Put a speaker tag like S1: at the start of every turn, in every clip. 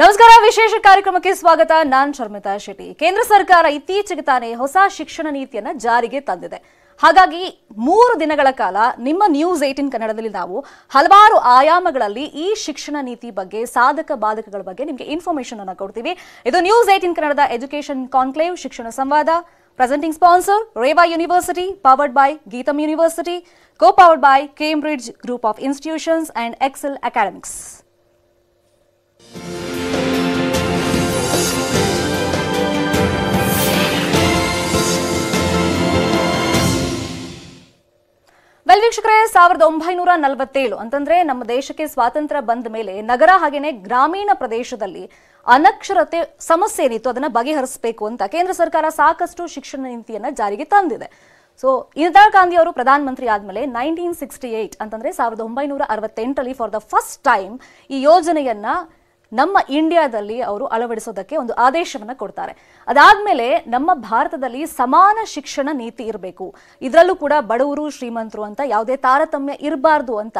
S1: ನಮಸ್ಕಾರ ವಿಶೇಷ ಕಾರ್ಯಕ್ರಮಕ್ಕೆ ಸ್ವಾಗತ ನಾನು ಶರ್ಮಿತಾ ಶೆಟ್ಟಿ ಕೇಂದ್ರ ಸರ್ಕಾರ ಇತ್ತೀಚೆಗೆ ತಾನೇ ಹೊಸ ಶಿಕ್ಷಣ ನೀತಿಯನ್ನ ಜಾರಿಗೆ ತಂದಿದೆ ಹಾಗಾಗಿ 3 ದಿನಗಳ ಕಾಲ ನಿಮ್ಮ ನ್ಯೂಸ್ 18 ಕನ್ನಡದಲ್ಲಿ ನಾವು ಹಲವಾರು ಆಯಾಮಗಳಲ್ಲಿ ಈ ಶಿಕ್ಷಣ ನೀತಿ ಬಗ್ಗೆ ಸಾಧಕ ಬಾಧಕಗಳ ಬಗ್ಗೆ ನಿಮಗೆ ಇನ್ಫಾರ್ಮೇಷನ್ ಅನ್ನು ಕೊಡ್ತೀವಿ ಇದು ನ್ಯೂಸ್ 18 ಕನ್ನಡದ ಎಜುಕೇಷನ್ ಕಾನ್ಕ್ಲೇವ್ ಶಿಕ್ಷಣ ಸಂವಾದ presenting sponsor Reva University powered by Geetham University co-powered by Cambridge Group of Institutions and Excel Academics ವೀಕ್ಷಕರೇ 1947 ಅಂತಂದ್ರೆ ನಮ್ಮ ದೇಶಕ್ಕೆ ಸ್ವಾತಂತ್ರ್ಯ ಬಂದ ಮೇಲೆ ನಗರ ಹಾಗೇನೆ ಗ್ರಾಮೀಣ ಪ್ರದೇಶದಲ್ಲಿ ಅನಕ್ಷರತೆ ಸಮಸ್ಯೆ ಏನಿತ್ತು ಅದನ್ನ ಬಗೆಹರಿಸಬೇಕು ಅಂತ ಕೇಂದ್ರ ಸರ್ಕಾರ ಸಾಕಷ್ಟು ಶಿಕ್ಷಣ ನೀತಿಯನ್ನ ಜಾರಿಗೆ ತಂದಿದೆ ಸೊ ಇಂದಿರಾ ಗಾಂಧಿ ಅವರು ಪ್ರಧಾನಮಂತ್ರಿ ಆದ್ಮೇಲೆ 1968 ಅಂತಂದ್ರೆ 1968ರಲ್ಲಿ ಫಾರ್ ದ ಫಸ್ಟ್ ಟೈಮ್ ಈ ಯೋಜನೆಯನ್ನ ನಮ್ಮ ಇಂಡಿಯಾದಲ್ಲಿ ಅವರು ಅಳವಡಿಸೋದಕ್ಕೆ ಒಂದು ಆದೇಶವನ್ನ ಕೊಡ್ತಾರೆ ಅದಾದ್ಮೇಲೆ ನಮ್ಮ ಭಾರತದಲ್ಲಿ ಸಮಾನ ಶಿಕ್ಷಣ ನೀತಿ ಇರಬೇಕು ಇದರಲ್ಲೂ ಕೂಡ ಬಡವರು ಶ್ರೀಮಂತರು ಅಂತ ಯಾವುದೇ ತಾರತಮ್ಯ ಇರಬಾರ್ದು ಅಂತ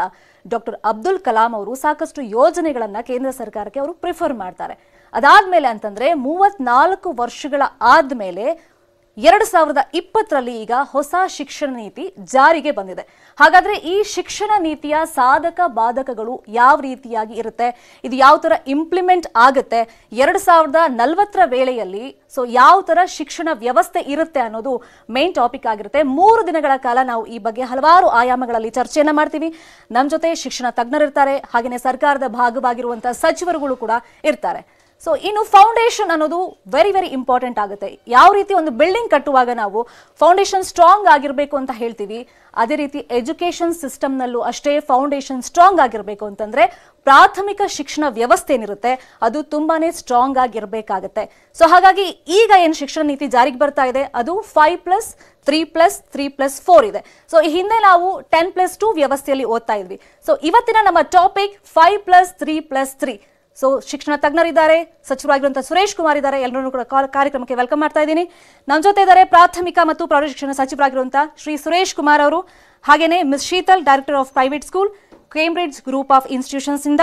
S1: ಡಾಕ್ಟರ್ ಅಬ್ದುಲ್ ಕಲಾಂ ಅವರು ಸಾಕಷ್ಟು ಯೋಜನೆಗಳನ್ನ ಕೇಂದ್ರ ಸರ್ಕಾರಕ್ಕೆ ಅವರು ಪ್ರಿಫರ್ ಮಾಡ್ತಾರೆ ಅದಾದ್ಮೇಲೆ ಅಂತಂದ್ರೆ 34 ವರ್ಷಗಳ ಆದ್ಮೇಲೆ 2020ರಲ್ಲಿ ಈಗ ಹೊಸ ಶಿಕ್ಷಣ ನೀತಿ ಜಾರಿಗೆ ಬಂದಿದೆ ಹಾಗಾದ್ರೆ ಈ ಶಿಕ್ಷಣ ನೀತಿಯ ಸಾಧಕ ಬಾಧಕಗಳು ಯಾವ ರೀತಿಯಾಗಿ ಇರುತ್ತೆ ಇದು ಯಾವ ತರ ಇಂಪ್ಲಿಮೆಂಟ್ ಆಗುತ್ತೆ 2040ರ ವೇಳೆಯಲ್ಲಿ ಸೊ ಯಾವ ತರ ಶಿಕ್ಷಣ ವ್ಯವಸ್ಥೆ ಇರುತ್ತೆ ಅನ್ನೋದು ಮೇನ್ ಟಾಪಿಕ್ ಆಗಿರುತ್ತೆ 3 ದಿನಗಳ ಕಾಲ ನಾವು ಈ ಬಗ್ಗೆ ಹಲವಾರು ಆಯಾಮಗಳಲ್ಲಿ ಚರ್ಚೆಯನ್ನ ಮಾಡ್ತೀವಿ ನಮ್ಮ ಜೊತೆ ಶಿಕ್ಷಣ ತಜ್ಞರಿರ್ತಾರೆ ಹಾಗೇನೆ ಸರ್ಕಾರದ ಭಾಗವಾಗಿರುವಂತಹ ಸಚಿವರುಗಳು ಕೂಡ ಇರ್ತಾರೆ ಸೊ ಇನ್ನು ಫೌಂಡೇಶನ್ ಅನ್ನೋದು ವೆರಿ ಇಂಪಾರ್ಟೆಂಟ್ ಆಗುತ್ತೆ ಯಾವ ರೀತಿ ಒಂದು ಬಿಲ್ಡಿಂಗ್ ಕಟ್ಟುವಾಗ ನಾವು ಫೌಂಡೇಶನ್ ಸ್ಟ್ರಾಂಗ್ ಆಗಿರಬೇಕು ಅಂತ ಹೇಳ್ತೀವಿ ಅದೇ ರೀತಿ ಎಜುಕೇಶನ್ ಸಿಸ್ಟಮ್ ನಲ್ಲೂ ಅಷ್ಟೇ ಫೌಂಡೇಶನ್ ಸ್ಟ್ರಾಂಗ್ ಆಗಿರಬೇಕು ಅಂತಂದ್ರೆ ಪ್ರಾಥಮಿಕ ಶಿಕ್ಷಣ ವ್ಯವಸ್ಥೆ ಏನಿರುತ್ತೆ ಅದು ತುಂಬಾನೇ ಸ್ಟ್ರಾಂಗ್ ಆಗಿರಬೇಕಾಗುತ್ತೆ ಸೊ ಹಾಗಾಗಿ ಈಗ ಏನು ಶಿಕ್ಷಣ ನೀತಿ ಜಾರಿಗೆ ಬರ್ತಾ ಇದೆ ಅದು 5+3+3+4 ಇದೆ ಸೊ ಈ ಹಿಂದೆ ನಾವು 10+2 ವ್ಯವಸ್ಥೆಯಲ್ಲಿ ಓದ್ತಾ ಇದ್ವಿ ಸೊ ಇವತ್ತಿನ ನಮ್ಮ ಟಾಪಿಕ್ 5+3+3 ಸೊ ಶಿಕ್ಷಣ ತಜ್ಞರಿದ್ದಾರೆ ಸಚಿವರಾಗಿರುವಂತಹ ಸುರೇಶ್ ಕುಮಾರ್ ಇದ್ದಾರೆ ಎಲ್ಲರೂ ಕೂಡ ಕಾರ್ಯಕ್ರಮಕ್ಕೆ ವೆಲ್ಕಮ್ ಮಾಡ್ತಾ ಇದ್ದೀನಿ ನಮ್ಮ ಜೊತೆ ಇದ್ದಾರೆ ಪ್ರಾಥಮಿಕ ಮತ್ತು ಪ್ರೌಢಶಿಕ್ಷಣ ಸಚಿವರಾಗಿರುವಂತಹ ಶ್ರೀ ಸುರೇಶ್ ಕುಮಾರ್ ಅವರು ಹಾಗೇನೆ miss Sheetal director of private school Cambridge group of institutions ಇಂದ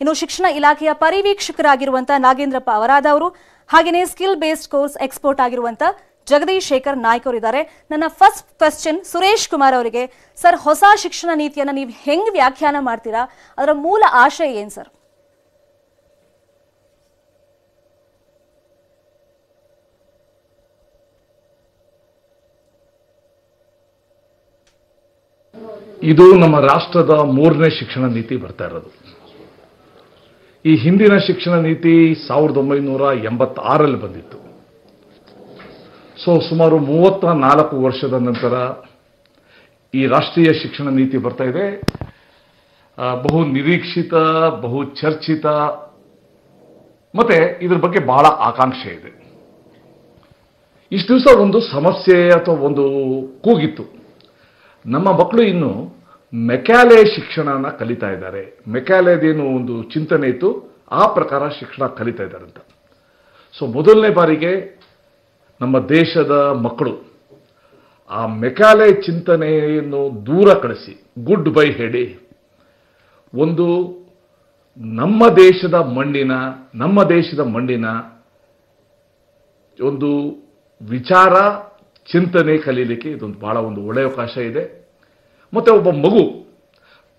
S1: ಇನ್ನು ಶಿಕ್ಷಣ ಇಲಾಖೆಯ ಪರಿವೀಕ್ಷಕರಾಗಿರುವಂತಹ ನಾಗೇಂದ್ರಪ್ಪ ಅವರಾದ ಅವರು ಹಾಗೇನೆ ಸ್ಕಿಲ್ ಬೇಸ್ಡ್ ಕೋರ್ಸ್ ಎಕ್ಸ್ಪೋರ್ಟ್ ಆಗಿರುವಂತಹ ಜಗದೀಶ್ ಶೇಖರ್ ನಾಯ್ಕ್ ಅವರಿದ್ದಾರೆ ನನ್ನ ಫಸ್ಟ್ ಕ್ವೆಶ್ಚನ್ ಸುರೇಶ್ ಕುಮಾರ್ ಅವರಿಗೆ ಸರ್ ಹೊಸ ಶಿಕ್ಷಣ ನೀತಿಯನ್ನ ನೀವು ಹೆಂಗ್ ವ್ಯಾಖ್ಯಾನ ಮಾಡ್ತೀರಾ ಅದರ ಮೂಲ ಆಶಯ ಏನ್ ಸರ್
S2: ಇದು ನಮ್ಮ ರಾಷ್ಟ್ರದ 3ನೇ ಶಿಕ್ಷಣ ನೀತಿ ಬರ್ತಾ ಇರೋದು ಈ ಹಿಂದಿನ ಶಿಕ್ಷಣ ನೀತಿ 1986ರಲ್ಲಿ ಬಂದಿತ್ತು ಸೊ ಸುಮಾರು 34 ವರ್ಷದ ನಂತರ ಈ ರಾಷ್ಟ್ರೀಯ ಶಿಕ್ಷಣ ನೀತಿ ಬರ್ತಾ ಇದೆ ಬಹು ನಿರೀಕ್ಷಿತ ಬಹು ಚರ್ಚಿತ ಮತ್ತೆ ಇದ್ರ ಬಗ್ಗೆ ಬಹಳ ಆಕಾಂಕ್ಷೆ ಇದೆ ಇಷ್ಟು ದಿವಸ ಒಂದು ಸಮಸ್ಯೆ ಅಥವಾ ಒಂದು ಕೂಗಿತ್ತು ನಮ್ಮ ಮಕ್ಕಳು ಇನ್ನು ಮೆಕ್ಯಾಲೆ ಶಿಕ್ಷಣನ ಕಲಿತಾ ಇದ್ದಾರೆ ಮೆಕ್ಯಾಲೆದೇನು ಒಂದು ಚಿಂತನೆ ಇತ್ತು ಆ ಪ್ರಕಾರ ಶಿಕ್ಷಣ ಕಲಿತಾ ಇದ್ದಾರೆ ಅಂತ ಸೊ ಮೊದಲನೇ ಬಾರಿಗೆ ನಮ್ಮ ದೇಶದ ಮಕ್ಕಳು ಆ ಮೆಕ್ಯಾಲೆ ಚಿಂತನೆಯನ್ನು ದೂರ ಕಳಿಸಿ ಗುಡ್ ಬೈ ಹೇಳಿ ಒಂದು ನಮ್ಮ ದೇಶದ ಮಣ್ಣಿನ ಒಂದು ವಿಚಾರ ಚಿಂತನೆ ಕಲೀಲಿಕ್ಕೆ ಇದೊಂದು ಬಹಳ ಒಂದು ಒಳ್ಳೆಯ ಅವಕಾಶ ಇದೆ ಮತ್ತೆ ಒಬ್ಬ ಮಗು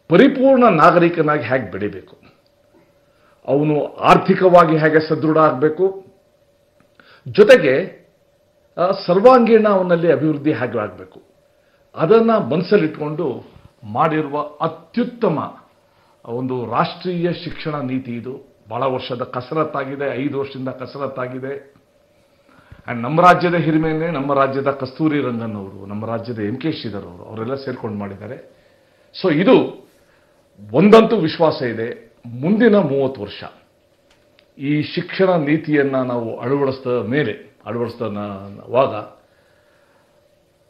S2: ಪರಿಪೂರ್ಣ ನಾಗರಿಕನಾಗಿ ಹೇಗೆ ಬೆಳಿಬೇಕು ಅವನು ಆರ್ಥಿಕವಾಗಿ ಹೇಗೆ ಸದೃಢ ಆಗಬೇಕು ಜೊತೆಗೆ ಸರ್ವಾಂಗೀಣ ಅವನಲ್ಲಿ ಅಭಿವೃದ್ಧಿ ಹೇಗೆ ಆಗಬೇಕು ಅದನ್ನ ಮನಸ್ಸಲ್ಲಿಟ್ಕೊಂಡು ಮಾಡಿರುವ ಅತ್ಯುತ್ತಮ ಒಂದು ರಾಷ್ಟ್ರೀಯ ಶಿಕ್ಷಣ ನೀತಿ ಇದು ಬಹಳ ವರ್ಷದ ಕಸರತ್ತಾಗಿದೆ 5 ವರ್ಷದಿಂದ ಕಸರತ್ತಾಗಿದೆ ಅಂಡ್ ನಮ್ಮ ರಾಜ್ಯದ ಹಿರಿಮೆಯನ್ನೇ ನಮ್ಮ ರಾಜ್ಯದ ಕಸ್ತೂರಿ ರಂಗನ್ ಅವರು ನಮ್ಮ ರಾಜ್ಯದ ಎಂ ಕೆ ಶ್ರೀಧರ್ ಅವರು ಅವರೆಲ್ಲ ಸೇರ್ಕೊಂಡು ಮಾಡಿದ್ದಾರೆ ಸೊ ಇದು ಒಂದಂತೂ ವಿಶ್ವಾಸ ಇದೆ ಮುಂದಿನ 30 ವರ್ಷ ಈ ಶಿಕ್ಷಣ ನೀತಿಯನ್ನ ನಾವು ಅಳವಡಿಸಿದಾಗ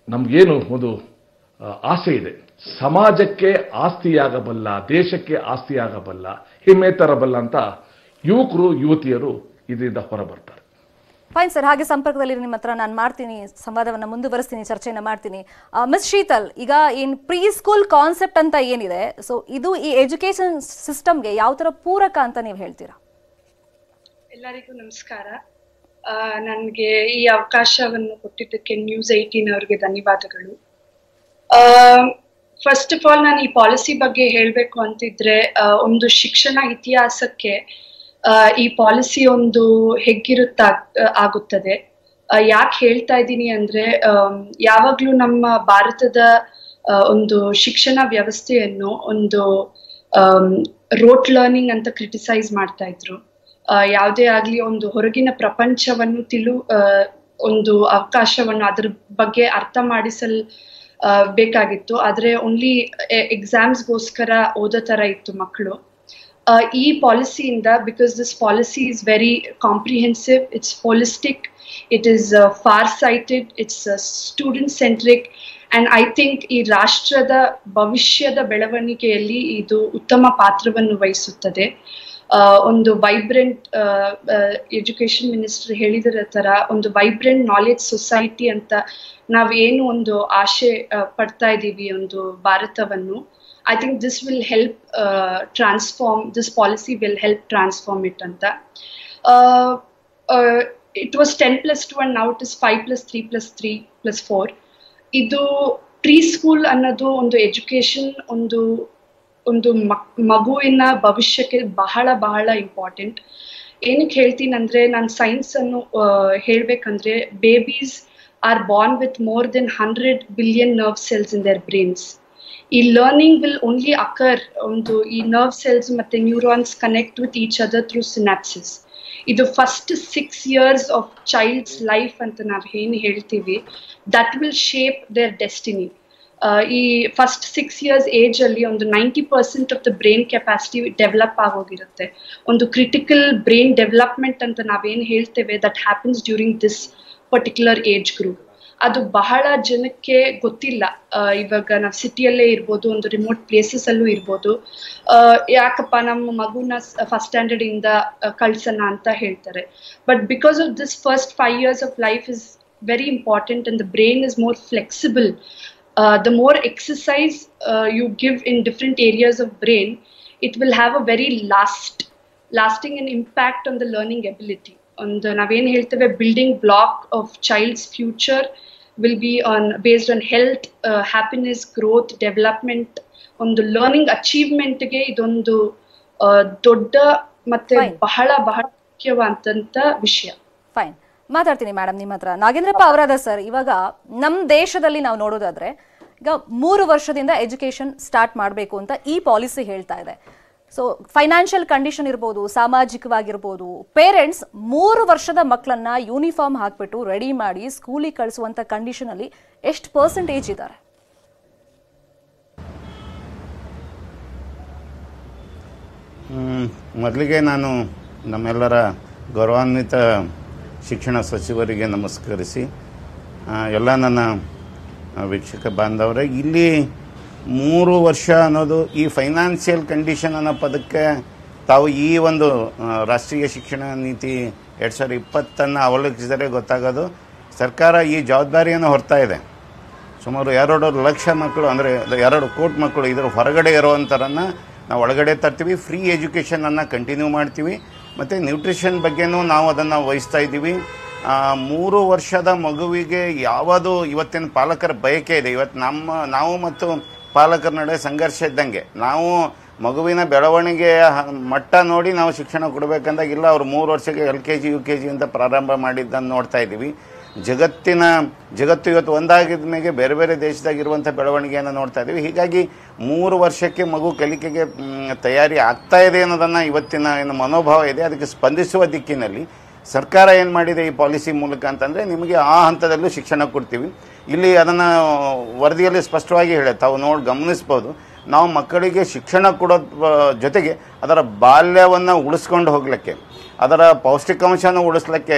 S2: ನಮಗೇನು ಒಂದು ಆಸೆ ಇದೆ ಸಮಾಜಕ್ಕೆ ಆಸ್ತಿಯಾಗಬಲ್ಲ ದೇಶಕ್ಕೆ ಆಸ್ತಿಯಾಗಬಲ್ಲ ಹೆಮ್ಮೆ ತರಬಲ್ಲ ಅಂತ ಯುವಕರು ಯುವತಿಯರು ಇದರಿಂದ ಹೊರಬರ್ತಾರೆ
S1: ಫೈನ್ ಸರ್ ಹಾಗೆ ಸಂಪರ್ಕದಲ್ಲಿ ನಿಮ್ಮ ಹತ್ರ ನಾನು ಮಾಡ್ತೀನಿ ಸಂವಾದವನ್ನ ಮುಂದುವರಿಸ್ತೀನಿ ಚರ್ಚೆಯನ್ನ ಮಾಡ್ತೀನಿ ಮಿಸ್ ಶೀತಲ್ ಈಗ ಇನ್ ಪ್ರೀ ಸ್ಕೂಲ್ ಕಾನ್ಸೆಪ್ಟ್ ಅಂತ ಏನಿದೆ ಸೊ ಇದು ಈ ಎಜುಕೇಶನ್ ಸಿಸ್ಟಮ್ಗೆ ಯಾವ ತರ ಪೂರಕ ಅಂತ ನೀವು ಹೇಳ್ತೀರಾ
S3: ಎಲ್ಲರಿಗೂ ನಮಸ್ಕಾರ. ನನಗೆ ಈ ಅವಕಾಶವನ್ನು ಕೊಟ್ಟಿದ್ದಕ್ಕೆ News18 ಅವರಿಗೆ ಧನ್ಯವಾದಗಳು. ಫಸ್ಟ್ ಆಫ್ ಆಲ್ ನಾನು ಈ ಪಾಲಿಸಿ ಬಗ್ಗೆ ಹೇಳಬೇಕು ಅಂತಿದ್ರೆ, ಒಂದು ಶಿಕ್ಷಣ ಇತಿಹಾಸಕ್ಕೆ ಈ ಪಾಲಿಸಿ ಒಂದು ಹೆಗ್ಗಿರುತ್ತ ಆಗುತ್ತದೆ. ಯಾಕೆ ಹೇಳ್ತಾ ಇದ್ದೀನಿ ಅಂದ್ರೆ, ಯಾವಾಗ್ಲೂ ನಮ್ಮ ಭಾರತದ ಒಂದು ಶಿಕ್ಷಣ ವ್ಯವಸ್ಥೆಯನ್ನು ಒಂದು ರೋಟ್ ಲರ್ನಿಂಗ್ ಅಂತ ಕ್ರಿಟಿಸೈಸ್ ಮಾಡ್ತಾ ಇದ್ರು. ಯಾವುದೇ ಆಗ್ಲಿ ಒಂದು ಹೊರಗಿನ ಪ್ರಪಂಚವನ್ನು ಒಂದು ಅವಕಾಶವನ್ನು ಅದ್ರ ಬಗ್ಗೆ ಅರ್ಥ ಮಾಡಿಸಲ್ ಬೇಕಾಗಿತ್ತು. ಆದ್ರೆ ಓನ್ಲಿ ಎಕ್ಸಾಮ್ಸ್ಗೋಸ್ಕರ ಓದೋ ತರ ಇತ್ತು ಮಕ್ಕಳು. ಈ ಪಾಲಿಸಿಯಿಂದ, because this policy is very comprehensive, it's holistic, it is far sighted, it's student centric, and I think ಈ ರಾಷ್ಟ್ರದ ಭವಿಷ್ಯದ ಬೆಳವಣಿಗೆಯಲ್ಲಿ ಇದು ಉತ್ತಮ ಪಾತ್ರವನ್ನು ವಹಿಸುತ್ತದೆ. ಒಂದು ವೈಬ್ರೆಂಟ್ ಎಜುಕೇಶನ್ ಮಿನಿಸ್ಟರ್ ಹೇಳಿದರ ತರ ಒಂದು ವೈಬ್ರೆಂಟ್ ನಾಲೆಜ್ ಸೊಸೈಟಿ ಅಂತ ನಾವೇನು ಒಂದು ಆಶೆ ಪಡ್ತಾ ಇದ್ದೀವಿ ಒಂದು ಭಾರತವನ್ನು, I think this will help transform, this policy will help transform it ಅಂತ. It was 10+2 and now it is 5+3+3+4. ಇದು ಪ್ರೀ ಸ್ಕೂಲ್ ಅನ್ನೋದು ಒಂದು ಎಜುಕೇಶನ್, ಒಂದು ಮಗುವಿನ ಭವಿಷ್ಯಕ್ಕೆ ಬಹಳ ಬಹಳ ಇಂಪಾರ್ಟೆಂಟ್. ಏನಕ್ಕೆ ಹೇಳ್ತೀನಿ ಅಂದ್ರೆ, ನಾನು ಸೈನ್ಸ್ ಅನ್ನು ಹೇಳ್ಬೇಕಂದ್ರೆ, babies are born with more than 100 billion nerve cells in their brains. ಈ ಲರ್ನಿಂಗ್ ವಿಲ್ ಓನ್ಲಿ ಅಕರ್, ಈ ನರ್ವ್ ಸೆಲ್ಸ್ ಮತ್ತೆ neurons connect with each other through synapses. ಇದು first 6 years of child's life ಅಂತ ನಾವು ಏನು ಹೇಳ್ತೀವಿ, that will shape their destiny. ಈ first 6 years age ಅಲ್ಲಿ ಒಂದು 90% of the brain capacity develop ಆಗೋಗಿರುತ್ತೆ. ಒಂದು ಕ್ರಿಟಿಕಲ್ ಬ್ರೈನ್ ಡೆವಲಪ್ಮೆಂಟ್ ಅಂತ ನಾವೇನು ಹೇಳ್ತೇವೆ, that happens during this particular age group. ಅದು ಬಹಳ ಜನಕ್ಕೆ ಗೊತ್ತಿಲ್ಲ. ಇವಾಗ ನಾವು ಸಿಟಿಯಲ್ಲೇ ಇರ್ಬೋದು, ಒಂದು ರಿಮೋಟ್ ಪ್ಲೇಸಸ್ ಅಲ್ಲೂ ಇರ್ಬೋದು, ಯಾಕಪ್ಪ ನಮ್ಮ ಮಗುನ ಫಸ್ಟ್ ಸ್ಟ್ಯಾಂಡರ್ಡ್ ಇಂದ ಕಳ್ಸೋಣ ಅಂತ ಹೇಳ್ತಾರೆ. But because of this first 5 years of life is very important and the brain is more flexible. The more exercise you give in different areas of brain, it will have a very lasting and impact on the learning ability. On the naven heltave building block of child's future will be based on health, happiness, growth, development. On the learning achievement ge idondu dodda matte bahala ಮುಖ್ಯವಾದಂತ ವಿಷಯ.
S1: Fine, ಮಾತಾಡ್ತೀನಿ madam ನಿಮ್ಮ ಹತ್ರ. Nagendrappa ಅವರಾದ sir, ಇವಾಗ ನಮ್ಮ ದೇಶದಲ್ಲಿ ನಾವು ನೋಡೋದಾದ್ರೆ, ಈಗ 3 ವರ್ಷದಿಂದ ಎಜುಕೇಶನ್ ಸ್ಟಾರ್ಟ್ ಮಾಡಬೇಕು ಅಂತ ಈ ಪಾಲಿಸಿ ಹೇಳ್ತಾ ಇದೆ. ಸೊ ಫೈನಾನ್ಷಿಯಲ್ ಕಂಡೀಷನ್ ಇರ್ಬೋದು, ಸಾಮಾಜಿಕವಾಗಿರ್ಬೋದು, ಪೇರೆಂಟ್ಸ್ 3 ವರ್ಷದ ಮಕ್ಕಳನ್ನ ಯೂನಿಫಾರ್ಮ್ ಹಾಕ್ಬಿಟ್ಟು ರೆಡಿ ಮಾಡಿ ಸ್ಕೂಲಿಗೆ ಕಳಿಸುವಂತ ಕಂಡೀಷನ್ ಅಲ್ಲಿ ಎಷ್ಟು % ಇದ್ದಾರೆ?
S4: ಮೊದಲಿಗೆ ನಾನು ನಮ್ಮೆಲ್ಲರ ಗೌರವಾನ್ವಿತ ಶಿಕ್ಷಣ ಸಚಿವರಿಗೆ ನಮಸ್ಕರಿಸಿ, ಎಲ್ಲ ನನ್ನ ವೀಕ್ಷಕ ಬಾಂಧವರೇ, ಇಲ್ಲಿ 3 ವರ್ಷ ಅನ್ನೋದು ಈ ಫೈನಾನ್ಷಿಯಲ್ ಕಂಡೀಷನ್ ಅನ್ನೋ ಪದಕ್ಕೆ ತಾವು ಈ ಒಂದು ರಾಷ್ಟ್ರೀಯ ಶಿಕ್ಷಣ ನೀತಿ 2020 ಅವಲೋಕಿಸಿದರೆ ಗೊತ್ತಾಗೋದು, ಸರ್ಕಾರ ಈ ಜವಾಬ್ದಾರಿಯನ್ನು ಹೊರ್ತಾ ಇದೆ. ಸುಮಾರು 2 ಲಕ್ಷ ಮಕ್ಕಳು, ಅಂದರೆ 2 ಕೋಟಿ ಮಕ್ಕಳು ಇದರ ಹೊರಗಡೆ ಇರೋವಂಥರನ್ನು ನಾವು ಒಳಗಡೆ ತರ್ತೀವಿ. ಫ್ರೀ ಎಜುಕೇಷನನ್ನು ಕಂಟಿನ್ಯೂ ಮಾಡ್ತೀವಿ. ಮತ್ತು ನ್ಯೂಟ್ರಿಷನ್ ಬಗ್ಗೆನೂ ನಾವು ಅದನ್ನು ವಹಿಸ್ತಾ ಇದ್ದೀವಿ. 3 ವರ್ಷದ ಮಗುವಿಗೆ ಯಾವುದು ಇವತ್ತಿನ ಪಾಲಕರ ಬಯಕೆ ಇದೆ. ಇವತ್ತು ನಾವು ಮತ್ತು ಪಾಲಕರ ನಡುವೆ ಸಂಘರ್ಷ ಇದ್ದಂಗೆ, ನಾವು ಮಗುವಿನ ಬೆಳವಣಿಗೆಯ ಮಟ್ಟ ನೋಡಿ ನಾವು ಶಿಕ್ಷಣ ಕೊಡಬೇಕಂದಾಗ, ಇಲ್ಲ ಅವರು 3 ವರ್ಷಕ್ಕೆ LKG UKG ಅಂತ ಪ್ರಾರಂಭ ಮಾಡಿದ್ದನ್ನು ನೋಡ್ತಾ ಇದ್ದೀವಿ. ಜಗತ್ತು ಇವತ್ತು ಒಂದಾಗಿದ ಮೇಲೆ ಬೇರೆ ಬೇರೆ ದೇಶದಾಗಿರುವಂಥ ಬೆಳವಣಿಗೆಯನ್ನು ನೋಡ್ತಾ ಇದ್ದೀವಿ. ಹೀಗಾಗಿ 3 ವರ್ಷಕ್ಕೆ ಮಗು ಕಲಿಕೆಗೆ ತಯಾರಿ ಆಗ್ತಾ ಇದೆ ಅನ್ನೋದನ್ನು ಇವತ್ತಿನ ಏನು ಮನೋಭಾವ ಇದೆ, ಅದಕ್ಕೆ ಸ್ಪಂದಿಸುವ ದಿಕ್ಕಿನಲ್ಲಿ ಸರ್ಕಾರ ಏನು ಮಾಡಿದೆ ಈ ಪಾಲಿಸಿ ಮೂಲಕ ಅಂತಂದರೆ, ನಿಮಗೆ ಆ ಹಂತದಲ್ಲೂ ಶಿಕ್ಷಣ ಕೊಡ್ತೀವಿ. ಇಲ್ಲಿ ಅದನ್ನು ವರದಿಯಲ್ಲಿ ಸ್ಪಷ್ಟವಾಗಿ ಹೇಳಿ ತಾವು ಗಮನಿಸ್ಬೋದು. ನಾವು ಮಕ್ಕಳಿಗೆ ಶಿಕ್ಷಣ ಕೊಡೋದ್ರ ಜೊತೆಗೆ ಅದರ ಬಾಲ್ಯವನ್ನು ಉಳಿಸ್ಕೊಂಡು ಹೋಗಲಿಕ್ಕೆ, ಅದರ ಪೌಷ್ಟಿಕಾಂಶನ ಉಳಿಸ್ಲಿಕ್ಕೆ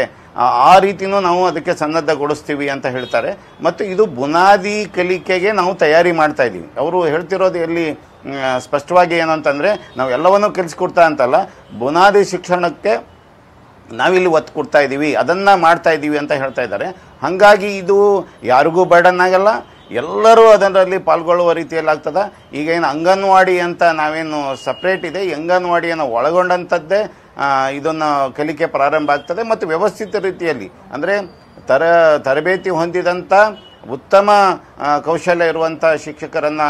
S4: ಆ ರೀತಿಯೂ ನಾವು ಅದಕ್ಕೆ ಸನ್ನದ್ಧಗೊಳಿಸ್ತೀವಿ ಅಂತ ಹೇಳ್ತಾರೆ. ಮತ್ತು ಇದು ಬುನಾದಿ ಕಲಿಕೆಗೆ ನಾವು ತಯಾರಿ ಮಾಡ್ತಾ ಇದ್ದೀವಿ. ಅವರು ಹೇಳ್ತಿರೋದು ಎಲ್ಲಿ ಸ್ಪಷ್ಟವಾಗಿ ಏನು ಅಂತಂದರೆ, ನಾವು ಎಲ್ಲವನ್ನೂ ಕಲಿಸ್ಕೊಡ್ತಾ ಅಂತಲ್ಲ, ಬುನಾದಿ ಶಿಕ್ಷಣಕ್ಕೆ ನಾವಿಲ್ಲಿ ಒತ್ತು ಕೊಡ್ತಾ ಇದ್ದೀವಿ, ಅದನ್ನು ಮಾಡ್ತಾ ಇದ್ದೀವಿ ಅಂತ ಹೇಳ್ತಾ ಇದ್ದಾರೆ. ಹಾಗಾಗಿ ಇದು ಯಾರಿಗೂ ಬರ್ಡನ್ ಆಗಲ್ಲ, ಎಲ್ಲರೂ ಅದರಲ್ಲಿ ಪಾಲ್ಗೊಳ್ಳುವ ರೀತಿಯಲ್ಲಿ ಆಗ್ತದೆ. ಈಗ ಏನು ಅಂಗನವಾಡಿ ಅಂತ ನಾವೇನು ಸಪ್ರೇಟ್ ಇದೆ, ಈ ಅಂಗನವಾಡಿಯನ್ನು ಒಳಗೊಂಡಂಥದ್ದೇ ಇದನ್ನು ಕಲಿಕೆ ಪ್ರಾರಂಭ ಆಗ್ತದೆ ಮತ್ತು ವ್ಯವಸ್ಥಿತ ರೀತಿಯಲ್ಲಿ ಅಂದರೆ ತರಬೇತಿ ಹೊಂದಿದಂಥ ಉತ್ತಮ ಕೌಶಲ್ಯ ಇರುವಂಥ ಶಿಕ್ಷಕರನ್ನು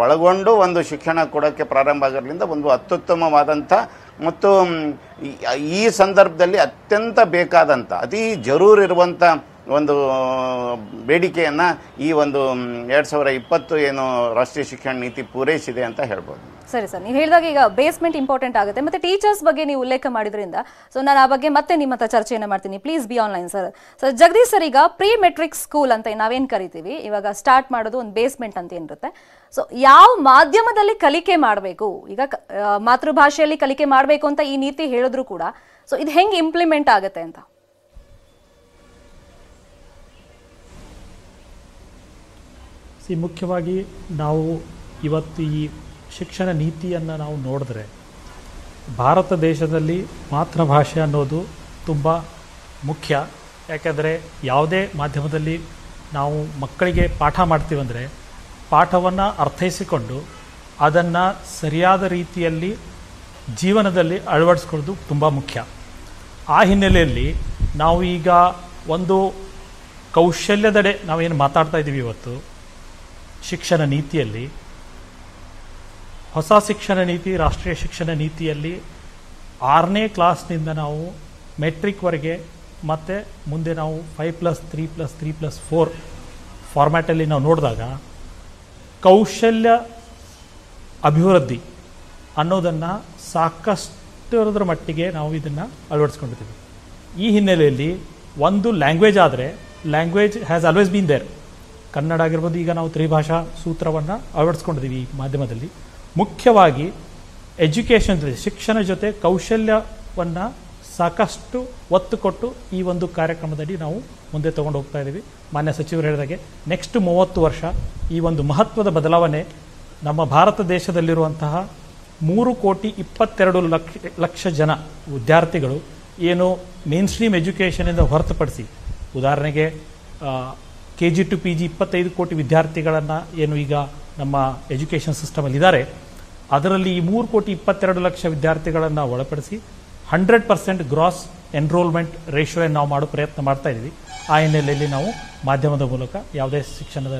S4: ಒಳಗೊಂಡು ಒಂದು ಶಿಕ್ಷಣ ಕೊಡೋಕ್ಕೆ ಪ್ರಾರಂಭ ಆಗೋದ್ರಿಂದ ಒಂದು ಅತ್ಯುತ್ತಮವಾದಂಥ ಮತ್ತು ಈ ಸಂದರ್ಭದಲ್ಲಿ ಅತ್ಯಂತ ಬೇಕಾದಂಥ ಅತಿ ಜರೂರಿರುವಂಥ ಒಂದು ಬೇಡಿಕೆಯನ್ನು ಈ ಒಂದು 2020 ಏನು ರಾಷ್ಟ್ರೀಯ ಶಿಕ್ಷಣ ನೀತಿ ಪೂರೈಸಿದೆ ಅಂತ ಹೇಳ್ಬೋದು.
S1: ಸರಿ ಸರ್, ನೀವು ಹೇಳಿದಾಗ ಈಗ ಬೇಸ್ಮೆಂಟ್ ಇಂಪಾರ್ಟೆಂಟ್ ಆಗುತ್ತೆ, ಮತ್ತೆ ಟೀಚರ್ಸ್ ಬಗ್ಗೆ ನೀವು ಉಲ್ಲೇಖ ಮಾಡಿದ್ರಿಂದ ಸೊ ನಾನು ಆ ಬಗ್ಗೆ ಮತ್ತೆ ನಿಮ್ಮ ಹತ್ರ ಚರ್ಚೆಯನ್ನು ಮಾಡ್ತೀನಿ. Please be online sir. Sir Jagadish sir, ಈಗ ಪ್ರೀ ಮೆಟ್ರಿಕ್ ಸ್ಕೂಲ್ ಅಂತ ನಾವೇನು ಕರಿತೀವಿ, ಇವಾಗ ಸ್ಟಾರ್ಟ್ ಮಾಡೋದು ಒಂದು ಬೇಸ್ಮೆಂಟ್ ಅಂತ ಏನಿರುತ್ತೆ, ಸೊ ಯಾವ ಮಾಧ್ಯಮದಲ್ಲಿ ಕಲಿಕೆ ಮಾಡಬೇಕು, ಈಗ ಮಾತೃಭಾಷೆಯಲ್ಲಿ ಕಲಿಕೆ ಮಾಡಬೇಕು ಅಂತ ಈ ನೀತಿ ಹೇಳಿದ್ರು ಕೂಡ ಸೊ ಇದು ಹೆಂಗೆ ಇಂಪ್ಲಿಮೆಂಟ್ ಆಗುತ್ತೆ ಅಂತ?
S5: ಮುಖ್ಯವಾಗಿ ನಾವು ಇವತ್ತು ಈ ಶಿಕ್ಷಣ ನೀತಿಯನ್ನು ನಾವು ನೋಡಿದ್ರೆ ಭಾರತ ದೇಶದಲ್ಲಿ ಮಾತೃಭಾಷೆ ಅನ್ನೋದು ತುಂಬ ಮುಖ್ಯ. ಯಾಕೆಂದರೆ ಯಾವುದೇ ಮಾಧ್ಯಮದಲ್ಲಿ ನಾವು ಮಕ್ಕಳಿಗೆ ಪಾಠ ಮಾಡ್ತೀವಂದರೆ ಪಾಠವನ್ನು ಅರ್ಥೈಸಿಕೊಂಡು ಅದನ್ನು ಸರಿಯಾದ ರೀತಿಯಲ್ಲಿ ಜೀವನದಲ್ಲಿ ಅಳವಡಿಸ್ಕೊಳ್ಳೋದು ತುಂಬ ಮುಖ್ಯ. ಆ ಹಿನ್ನೆಲೆಯಲ್ಲಿ ನಾವು ಈಗ ಒಂದು ಕೌಶಲ್ಯದೆಡೆ ನಾವೇನು ಮಾತಾಡ್ತಾ ಇದ್ದೀವಿ ಇವತ್ತು ಶಿಕ್ಷಣ ನೀತಿಯಲ್ಲಿ, ಹೊಸ ಶಿಕ್ಷಣ ನೀತಿ ರಾಷ್ಟ್ರೀಯ ಶಿಕ್ಷಣ ನೀತಿಯಲ್ಲಿ 6ನೇ ಕ್ಲಾಸ್ನಿಂದ ನಾವು ಮೆಟ್ರಿಕ್ವರೆಗೆ ಮತ್ತು ಮುಂದೆ ನಾವು 5+3+3+4 ಫಾರ್ಮ್ಯಾಟಲ್ಲಿ ನಾವು ನೋಡಿದಾಗ ಕೌಶಲ್ಯ ಅಭಿವೃದ್ಧಿ ಅನ್ನೋದನ್ನು ಸಾಕಷ್ಟರ ಮಟ್ಟಿಗೆ ನಾವು ಇದನ್ನು ಅಳವಡಿಸ್ಕೊಂಡಿದ್ದೀವಿ. ಈ ಹಿನ್ನೆಲೆಯಲ್ಲಿ ಒಂದು ಲ್ಯಾಂಗ್ವೇಜ್ ಆದರೆ language has always been there. Kannada ಆಗಿರ್ಬೋದು, ಈಗ ನಾವು ತ್ರಿಭಾಷಾ ಸೂತ್ರವನ್ನು ಅಳವಡಿಸ್ಕೊಂಡಿದ್ದೀವಿ ಈ ಮಾಧ್ಯಮದಲ್ಲಿ. ಮುಖ್ಯವಾಗಿ ಎಜುಕೇಷನ್ ಶಿಕ್ಷಣ ಜೊತೆ ಕೌಶಲ್ಯವನ್ನು ಸಾಕಷ್ಟು ಒತ್ತು ಕೊಟ್ಟು ಈ ಒಂದು ಕಾರ್ಯಕ್ರಮದಲ್ಲಿ ನಾವು ಮುಂದೆ ತೊಗೊಂಡು ಹೋಗ್ತಾ ಇದ್ದೀವಿ. ಮಾನ್ಯ ಸಚಿವರು ಹೇಳಿದಾಗೆ ನೆಕ್ಸ್ಟ್ 30 ವರ್ಷ ಈ ಒಂದು ಮಹತ್ವದ ಬದಲಾವಣೆ ನಮ್ಮ ಭಾರತ ದೇಶದಲ್ಲಿರುವಂತಹ 3,22,00,000 ಜನ ವಿದ್ಯಾರ್ಥಿಗಳು ಏನು ಮೇನ್ ಸ್ಟ್ರೀಮ್ ಎಜುಕೇಷನಿಂದ ಹೊರತುಪಡಿಸಿ, ಉದಾಹರಣೆಗೆ KG to PG 25 ಕೋಟಿ ವಿದ್ಯಾರ್ಥಿಗಳನ್ನು ಏನು ಈಗ ನಮ್ಮ ಎಜುಕೇಷನ್ ಸಿಸ್ಟಮಲ್ಲಿ ಇದ್ದಾರೆ, ಅದರಲ್ಲಿ ಈ 3,22,00,000 ವಿದ್ಯಾರ್ಥಿಗಳನ್ನು ಒಳಪಡಿಸಿ 100% ಗ್ರಾಸ್ ಎನ್ರೋಲ್ಮೆಂಟ್ ರೇಷಿಯೋಯನ್ನು ನಾವು ಮಾಡೋ ಪ್ರಯತ್ನ ಮಾಡ್ತಾ ಇದ್ದೀವಿ. ಆ ಹಿನ್ನೆಲೆಯಲ್ಲಿ ನಾವು ಮಾಧ್ಯಮದ ಮೂಲಕ ಯಾವುದೇ ಶಿಕ್ಷಣದ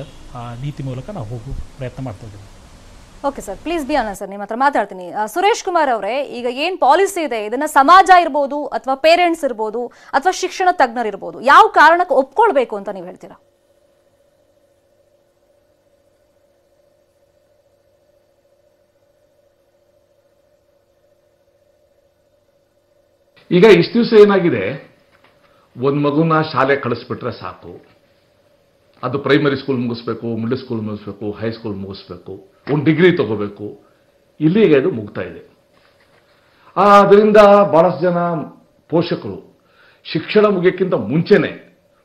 S5: ನೀತಿ ಮೂಲಕ ನಾವು ಹೋಗೋ ಪ್ರಯತ್ನ ಮಾಡ್ತಾ ಇದ್ದೀವಿ.
S1: Okay sir, please be on sir, ನಿಮ್ಮ ಹತ್ರ ಮಾತಾಡ್ತೀನಿ. ಸುರೇಶ್ ಕುಮಾರ್ ಅವರೇ, ಈಗ ಏನು ಪಾಲಿಸಿ ಇದೆ ಇದನ್ನ ಸಮಾಜ ಇರ್ಬೋದು ಅಥವಾ ಪೇರೆಂಟ್ಸ್ ಇರ್ಬೋದು ಅಥವಾ ಶಿಕ್ಷಣ ತಜ್ಞರು ಇರ್ಬೋದು ಯಾವ ಕಾರಣಕ್ಕೆ ಒಪ್ಕೊಳ್ಬೇಕು ಅಂತ ನೀವು ಹೇಳ್ತೀರಾ?
S2: ಈಗ ಇಷ್ಟು ದಿವಸ ಏನಾಗಿದೆ, ಒಂದು ಮಗುನ ಶಾಲೆ ಕಳಿಸ್ಬಿಟ್ರೆ ಸಾಕು, ಅದು ಪ್ರೈಮರಿ ಸ್ಕೂಲ್ ಮುಗಿಸ್ಬೇಕು, ಮಿಡ್ಲ್ ಸ್ಕೂಲ್ ಮುಗಿಸ್ಬೇಕು, ಹೈಸ್ಕೂಲ್ ಮುಗಿಸ್ಬೇಕು, ಒಂದು ಡಿಗ್ರಿ ತಗೋಬೇಕು, ಇಲ್ಲಿಗೆ ಅದು ಮುಗ್ತಾ ಇದೆ. ಅದರಿಂದ ಬಹಳಷ್ಟು ಜನ ಪೋಷಕರು ಶಿಕ್ಷಣ ಮುಗಿಯೋಕ್ಕಿಂತ ಮುಂಚೆನೆ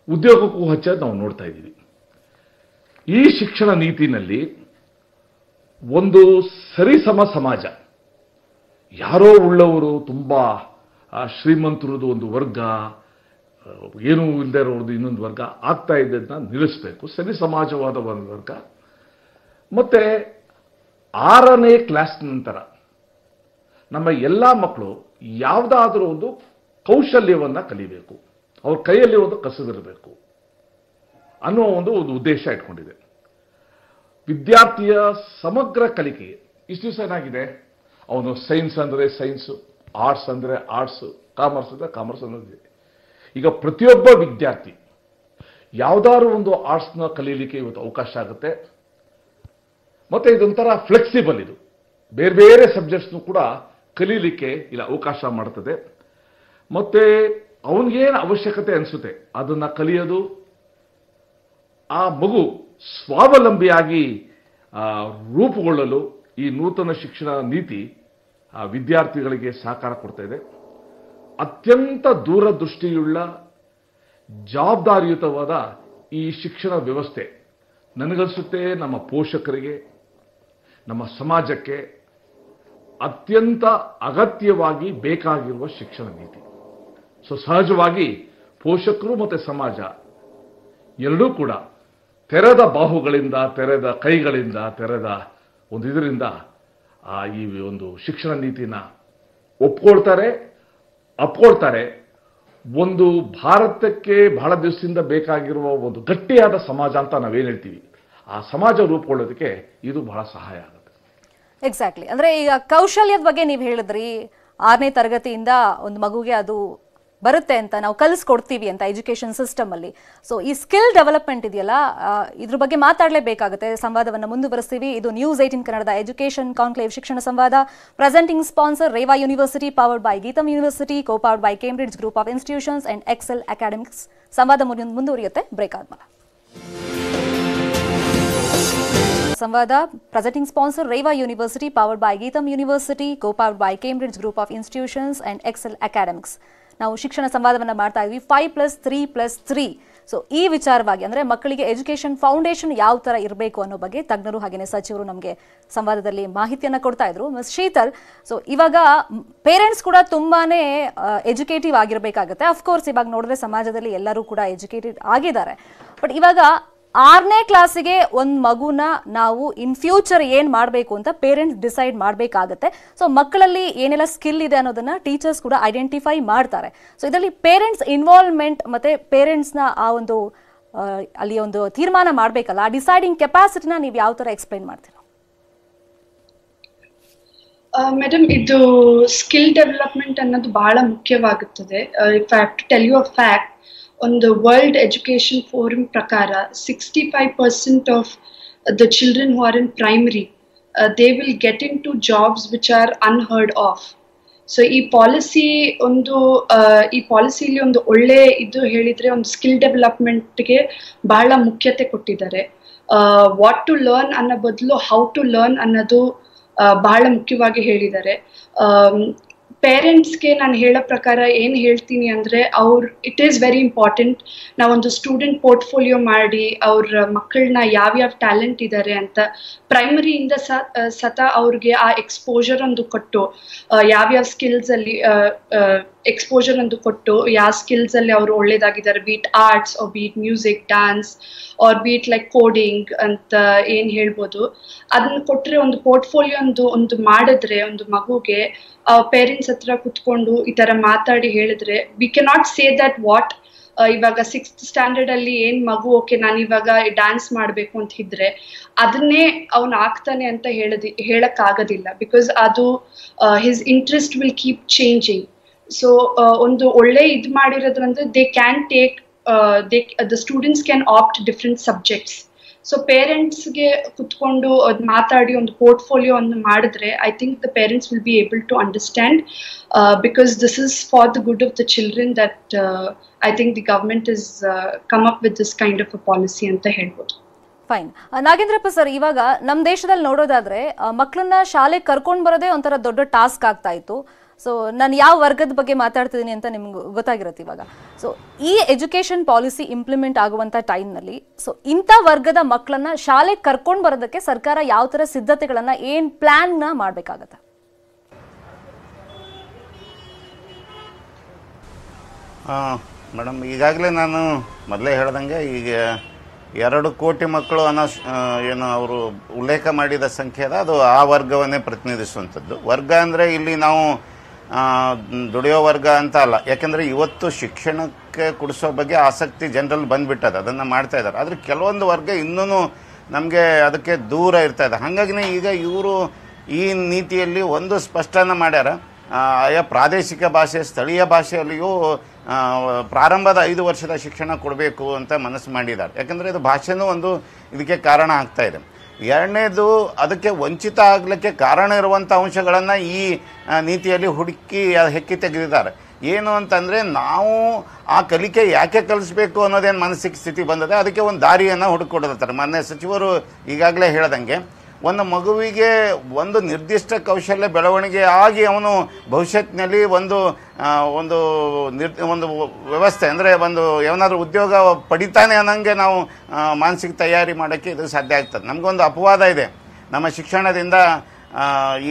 S2: ಉದ್ಯೋಗಕ್ಕೂ ಹಚ್ಚೋದು ನಾವು ನೋಡ್ತಾ ಇದ್ದೀವಿ. ಈ ಶಿಕ್ಷಣ ನೀತಿನಲ್ಲಿ ಒಂದು ಸರಿಸಮ ಸಮಾಜ, ಯಾರೋ ಉಳ್ಳವರು ತುಂಬಾ ಶ್ರೀಮಂತರದು ಒಂದು ವರ್ಗ, ಏನೂ ಇಲ್ಲದೆ ಇರೋದು ಇನ್ನೊಂದು ವರ್ಗ ಆಗ್ತಾ ಇದ್ದದನ್ನ ನಿಲ್ಲಿಸಬೇಕು, ಸರಿ ಸಮಾಜವಾದ ಒಂದು ವರ್ಗ. ಮತ್ತೆ 6ನೇ ಕ್ಲಾಸ್ ನಂತರ ನಮ್ಮ ಎಲ್ಲ ಮಕ್ಕಳು ಯಾವುದಾದ್ರೂ ಒಂದು ಕೌಶಲ್ಯವನ್ನು ಕಲಿಬೇಕು, ಅವ್ರ ಕೈಯಲ್ಲಿ ಒಂದು ಕಸುವಿರಬೇಕು ಅನ್ನೋ ಒಂದು ಉದ್ದೇಶ ಇಟ್ಕೊಂಡಿದೆ. ವಿದ್ಯಾರ್ಥಿಯ ಸಮಗ್ರ ಕಲಿಕೆ ಇಷ್ಟು ದಿವಸ ಏನಾಗಿದೆ, ಅವನು ಸೈನ್ಸ್ ಅಂದರೆ ಸೈನ್ಸು, ಆರ್ಟ್ಸ್ ಅಂದರೆ ಆರ್ಟ್ಸ್, ಕಾಮರ್ಸ್ ಅಂದರೆ ಕಾಮರ್ಸ್ ಅನ್ನೋದಿದೆ. ಈಗ ಪ್ರತಿಯೊಬ್ಬ ವಿದ್ಯಾರ್ಥಿ ಯಾವುದಾದ್ರು ಒಂದು ಆರ್ಟ್ಸ್ನ ಕಲೀಲಿಕ್ಕೆ ಇವತ್ತು ಅವಕಾಶ ಆಗುತ್ತೆ. ಮತ್ತೆ ಇದೊಂಥರ ಫ್ಲೆಕ್ಸಿಬಲ್, ಇದು ಬೇರೆ ಬೇರೆ ಸಬ್ಜೆಕ್ಟ್ಸ್ನು ಕೂಡ ಕಲೀಲಿಕ್ಕೆ ಇಲ್ಲ ಅವಕಾಶ ಮಾಡ್ತದೆ. ಮತ್ತೆ ಅವನಿಗೇನು ಅವಶ್ಯಕತೆ ಅನಿಸುತ್ತೆ ಅದನ್ನ ಕಲಿಯೋದು, ಆ ಮಗು ಸ್ವಾವಲಂಬಿಯಾಗಿ ರೂಪುಗೊಳ್ಳಲು ಈ ನೂತನ ಶಿಕ್ಷಣ ನೀತಿ ವಿದ್ಯಾರ್ಥಿಗಳಿಗೆ ಸಹಕಾರ ಕೊಡ್ತಾ ಇದೆ. ಅತ್ಯಂತ ದೂರದೃಷ್ಟಿಯುಳ್ಳ ಜವಾಬ್ದಾರಿಯುತವಾದ ಈ ಶಿಕ್ಷಣ ವ್ಯವಸ್ಥೆ ನನಗನ್ಸುತ್ತೆ ನಮ್ಮ ಪೋಷಕರಿಗೆ, ನಮ್ಮ ಸಮಾಜಕ್ಕೆ ಅತ್ಯಂತ ಅಗತ್ಯವಾಗಿ ಬೇಕಾಗಿರುವ ಶಿಕ್ಷಣ ನೀತಿ. ಸೊ ಸಹಜವಾಗಿ ಪೋಷಕರು ಮತ್ತು ಸಮಾಜ ಎರಡೂ ಕೂಡ ತೆರೆದ ಬಾಹುಗಳಿಂದ, ತೆರೆದ ಕೈಗಳಿಂದ, ತೆರೆದ ಇದರಿಂದ ಈ ಒಂದು ಶಿಕ್ಷಣ ನೀತಿನ ಒಪ್ಕೊಳ್ತಾರೆ. ಅಪ್ಕೊಳ್ತಾರೆ, ಒಂದು ಭಾರತಕ್ಕೆ ಬಹಳ ದಿವಸದಿಂದ ಬೇಕಾಗಿರುವ ಒಂದು ಗಟ್ಟಿಯಾದ ಸಮಾಜ ಅಂತ ನಾವೇನು ಹೇಳ್ತೀವಿ, ಆ ಸಮಾಜ ರೂಪುಗೊಳ್ಳೋದಕ್ಕೆ ಇದು ಬಹಳ ಸಹಾಯ ಆಗುತ್ತೆ.
S1: ಎಕ್ಸಾಕ್ಟ್ಲಿ. ಅಂದ್ರೆ ಈಗ ಕೌಶಲ್ಯದ ಬಗ್ಗೆ ನೀವು ಹೇಳಿದ್ರಿ, 6ನೇ ತರಗತಿಯಿಂದ ಒಂದು ಮಗುಗೆ ಅದು ಬರುತ್ತೆ ಅಂತ ನಾವು ಕಲಿಸ್ಕೊಡ್ತೀವಿ ಅಂತ ಎಜುಕೇಶನ್ ಸಿಸ್ಟಮ್ ಅಲ್ಲಿ. ಸೊ ಈ ಸ್ಕಿಲ್ ಡೆವಲಪ್ಮೆಂಟ್ ಇದೆಯಲ್ಲ, ಇದ್ರ ಬಗ್ಗೆ ಮಾತಾಡಲೇಬೇಕಾಗುತ್ತೆ. ಸಂವಾದವನ್ನು ಮುಂದುವರಿಸ್ತೀವಿ. ಇದು ನ್ಯೂಸ್ 18 ಕನ್ನಡದ ಎಜುಕೇಶನ್ ಕಾನ್ಕ್ಲೇವ್ ಶಿಕ್ಷಣ ಸಂವಾದ. Presenting sponsor Reva university, powered by Gitam University, co powered by Cambridge group of institutions and Excel Academics. ಸಂವಾದ ಮುಂದುವರಿಯುತ್ತೆ ಬ್ರೇಕ್ ಆದ್ಮೇಲೆ. ಸಂವಾದ presenting sponsor Reva university, powered by Gitam University, co powered by Cambridge group of institutions and Excel Academics. ನಾವು ಶಿಕ್ಷಣ ಸಂವಾದವನ್ನು ಮಾಡ್ತಾ ಇದ್ವಿ 5+3+3. So ಈ ವಿಚಾರವಾಗಿ ಅಂದ್ರೆ ಮಕ್ಕಳಿಗೆ ಎಜುಕೇಶನ್ ಫೌಂಡೇಶನ್ ಯಾವ ತರ ಇರಬೇಕು ಅನ್ನೋ ಬಗ್ಗೆ ತಜ್ಞರು ಹಾಗೇನೆ ಸಚಿವರು ನಮಗೆ ಸಂವಾದದಲ್ಲಿ ಮಾಹಿತಿಯನ್ನ ಕೊಡ್ತಾ ಇದ್ರು. ಮಿಸ್ ಶೀತಲ್, ಸೊ ಇವಾಗ ಪೇರೆಂಟ್ಸ್ ಕೂಡ ತುಂಬಾನೇ ಎಜುಕೇಟಿವ್ ಆಗಿರ್ಬೇಕಾಗತ್ತೆ. ಅಫ್ಕೋರ್ಸ್ ಇವಾಗ ನೋಡಿದ್ರೆ ಸಮಾಜದಲ್ಲಿ ಎಲ್ಲರೂ ಕೂಡ ಎಜುಕೇಟೆಡ್ ಆಗಿದ್ದಾರೆ. ಬಟ್ ಇವಾಗ 6ನೇ ಕ್ಲಾಸಿಗೆ ಒಂದು ಮಗುನ ನಾವು ಇನ್ ಫ್ಯೂಚರ್ ಏನ್ ಮಾಡಬೇಕು ಅಂತ ಪೇರೆಂಟ್ಸ್ ಡಿಸೈಡ್ ಮಾಡಬೇಕಾಗತ್ತೆ. ಸೊ ಮಕ್ಕಳಲ್ಲಿ ಏನೆಲ್ಲ ಸ್ಕಿಲ್ ಇದೆ ಅನ್ನೋದನ್ನ ಟೀಚರ್ಸ್ ಕೂಡ ಐಡೆಂಟಿಫೈ ಮಾಡ್ತಾರೆ. ಸೊ ಇದರಲ್ಲಿ ಪೇರೆಂಟ್ಸ್ ಇನ್ವಾಲ್ವ್ಮೆಂಟ್ ಮತ್ತೆ ಪೇರೆಂಟ್ಸ್ನ ಆ ಒಂದು ಅಲ್ಲಿ ಒಂದು ತೀರ್ಮಾನ ಮಾಡಬೇಕಲ್ಲ, ಆ ಡಿಸೈಡಿಂಗ್ ಕೆಪಾಸಿಟಿನ ನೀವು ಯಾವ ತರ ಎಕ್ಸ್ಪ್ಲೈನ್ ಮಾಡ್ತೀರಾ?
S3: ಮೇಡಮ್, ಇದು ಸ್ಕಿಲ್ ಡೆವಲಪ್ಮೆಂಟ್ ಅನ್ನೋದು ಬಹಳ ಮುಖ್ಯವಾಗುತ್ತದೆ. If I have to tell you a fact, on the World Education Forum prakara 65% of the children who are in primary they will get into jobs which are unheard of. So ee policy li ondu olle idu helidre on skill development ge bahala mukyate kottidare. What to learn anna badlu how to learn annadu bahala mukyavagi helidare. ಪೇರೆಂಟ್ಸ್ಗೆ ನಾನು ಹೇಳೋ ಪ್ರಕಾರ ಏನು ಹೇಳ್ತೀನಿ ಅಂದರೆ, it is very important ನಾವೊಂದು student portfolio ಮಾಡಿ ಅವ್ರ ಮಕ್ಕಳನ್ನ ಯಾವ್ಯಾವ ಟ್ಯಾಲೆಂಟ್ ಇದ್ದಾರೆ ಅಂತ ಪ್ರೈಮರಿಯಿಂದ ಸತ ಅವ್ರಿಗೆ ಆ ಎಕ್ಸ್ಪೋಜರ್ ಒಂದು ಕೊಟ್ಟು, ಯಾವ್ಯಾವ ಸ್ಕಿಲ್ಸಲ್ಲಿ ಎಕ್ಸ್ಪೋಜರ್ ಒಂದು ಕೊಟ್ಟು ಯಾವ ಸ್ಕಿಲ್ಸಲ್ಲಿ ಅವರು ಒಳ್ಳೇದಾಗಿದ್ದಾರೆ, be it arts or be it music, dance or be it like coding ಅಂತ ಏನು ಹೇಳ್ಬೋದು, ಅದನ್ನ ಕೊಟ್ಟರೆ ಒಂದು ಪೋರ್ಟ್ಫೋಲಿಯೋ ಒಂದು ಮಾಡಿದ್ರೆ ಒಂದು ಮಗುಗೆ ಪೇರೆಂಟ್ಸ್ ಹತ್ರ ಕುತ್ಕೊಂಡು ಈ ತರ ಮಾತಾಡಿ ಹೇಳಿದ್ರೆ, we cannot say that what ಇವಾಗ 6th ಸ್ಟ್ಯಾಂಡರ್ಡ್ ಅಲ್ಲಿ ಏನ್ ಮಗು ಓಕೆ ನಾನು ಇವಾಗ ಡ್ಯಾನ್ಸ್ ಮಾಡ್ಬೇಕು ಅಂತ ಇದ್ರೆ ಅದನ್ನೇ ಅವನು ಆಗ್ತಾನೆ ಅಂತ ಹೇಳಕ್ ಆಗೋದಿಲ್ಲ. ಬಿಕಾಸ್ ಅದು his interest will keep changing. So ಒಂದು ಒಳ್ಳೆ ಇದು ಮಾಡಿರೋದ್ರಂದ್ರೆ they can take the students can opt different subjects. So ಪೇರೆಂಟ್ಸ್ಗೆ ಕುತ್ಕೊಂಡು ಅದು ಮಾತಾಡಿ ಒಂದು ಪೋರ್ಟ್ಫೋಲಿಯೋ ಅನ್ನು ಮಾಡಿದ್ರೆ I think the parents will be able to understand, because this is for the good of the children that I think the government is come up with this kind of a policy ಅಂತ ಹೇಳ್ಬೋದು.
S1: Fine. Nagendrappa sir, ಇವಾಗ ನಮ್ಮ ದೇಶದಲ್ಲಿ ನೋಡೋದಾದ್ರೆ ಮಕ್ಕಳನ್ನ ಶಾಲೆಗೆ ಕರ್ಕೊಂಡು ಬರೋದೇ ಒಂಥರ ದೊಡ್ಡ ಟಾಸ್ಕ್ ಆಗ್ತಾ ಇತ್ತು. ಸೊ ನಾನು ಯಾವ ವರ್ಗದ ಬಗ್ಗೆ ಮಾತಾಡ್ತಿದ್ದೀನಿ ಅಂತ ನಿಮ್ಗೆ ಗೊತ್ತಾಗಿರುತ್ತೆ ಇವಾಗ. ಸೊ ಈ ಎಜುಕೇಶನ್ ಪಾಲಿಸಿ ಇಂಪ್ಲಿಮೆಂಟ್ ಆಗುವಂಥ ಟೈಮ್ನಲ್ಲಿ ಸೊ ಇಂಥ ವರ್ಗದ ಮಕ್ಕಳನ್ನ ಶಾಲೆಗೆ ಕರ್ಕೊಂಡು ಬರೋದಕ್ಕೆ ಸರ್ಕಾರ ಯಾವ ಥರ ಸಿದ್ಧತೆಗಳನ್ನು ಏನು ಪ್ಲ್ಯಾನ್ನ ಮಾಡಬೇಕಾಗತ್ತೆ?
S4: ಮೇಡಮ್, ಈಗಾಗಲೇ ನಾನು ಮೊದಲೇ ಹೇಳ್ದಂಗೆ ಈಗ 2 ಕೋಟಿ ಮಕ್ಕಳು ಅನ್ನೋ ಏನು ಅವರು ಉಲ್ಲೇಖ ಮಾಡಿದ ಸಂಖ್ಯೆ ಅದ, ಅದು ಆ ವರ್ಗವನ್ನೇ ಪ್ರತಿನಿಧಿಸುವಂಥದ್ದು. ವರ್ಗ ಅಂದರೆ ಇಲ್ಲಿ ನಾವು ದುಡಿಯೋ ವರ್ಗ ಅಂತ ಅಲ್ಲ, ಯಾಕೆಂದರೆ ಇವತ್ತು ಶಿಕ್ಷಣಕ್ಕೆ ಕೊಡಿಸೋ ಬಗ್ಗೆ ಆಸಕ್ತಿ ಜನರಲ್ಲಿ ಬಂದುಬಿಟ್ಟದ, ಅದನ್ನು ಮಾಡ್ತಾ ಇದ್ದಾರೆ. ಆದರೆ ಕೆಲವೊಂದು ವರ್ಗ ಇನ್ನೂ ನಮಗೆ ಅದಕ್ಕೆ ದೂರ ಇರ್ತಾ ಇದೆ. ಹಾಗಾಗಿನೇ ಈಗ ಇವರು ಈ ನೀತಿಯಲ್ಲಿ ಒಂದು ಸ್ಪಷ್ಟನ ಮಾಡ್ಯಾರ, ಆಯಾ ಪ್ರಾದೇಶಿಕ ಭಾಷೆ ಸ್ಥಳೀಯ ಭಾಷೆಯಲ್ಲಿಯೂ ಪ್ರಾರಂಭದ 5 ವರ್ಷದ ಶಿಕ್ಷಣ ಕೊಡಬೇಕು ಅಂತ ಮನಸ್ಸು ಮಾಡಿದ್ದಾರೆ. ಯಾಕಂದರೆ ಇದು ಭಾಷೆನೂ ಒಂದು ಇದಕ್ಕೆ ಕಾರಣ ಆಗ್ತಾ ಇದೆ. ಎರಡನೇದು, ಅದಕ್ಕೆ ವಂಚಿತ ಆಗಲಿಕ್ಕೆ ಕಾರಣ ಇರುವಂಥ ಅಂಶಗಳನ್ನು ಈ ನೀತಿಯಲ್ಲಿ ಹುಡುಕಿ ಹೆಕ್ಕಿ ತೆಗೆದಿದ್ದಾರೆ. ಏನು ಅಂತಂದರೆ, ನಾವು ಆ ಕಲಿಕೆ ಯಾಕೆ ಕಲಿಸ್ಬೇಕು ಅನ್ನೋದೇನು ಮಾನಸಿಕ ಸ್ಥಿತಿ ಬಂದಿದೆ, ಅದಕ್ಕೆ ಒಂದು ದಾರಿಯನ್ನು ಹುಡುಕೊಡತ್ತಾರೆ. ಮಾನ್ಯ ಸಚಿವರು ಈಗಾಗಲೇ ಹೇಳ್ದಂಗೆ ಒಂದು ಮಗುವಿಗೆ ಒಂದು ನಿರ್ದಿಷ್ಟ ಕೌಶಲ್ಯ ಬೆಳವಣಿಗೆ ಆಗಿ ಅವನು ಭವಿಷ್ಯತ್ತಿನಲ್ಲಿ ಒಂದು ವ್ಯವಸ್ಥೆ ಅಂದರೆ ಒಂದು ಏನಾದರೂ ಉದ್ಯೋಗ ಪಡಿತಾನೆ ಅನ್ನೋಂಗೆ ನಾವು ಮಾನಸಿಕ ತಯಾರಿ ಮಾಡೋಕ್ಕೆ ಇದು ಸಾಧ್ಯ ಆಗ್ತದೆ. ನಮಗೊಂದು ಅಪವಾದ ಇದೆ, ನಮ್ಮ ಶಿಕ್ಷಣದಿಂದ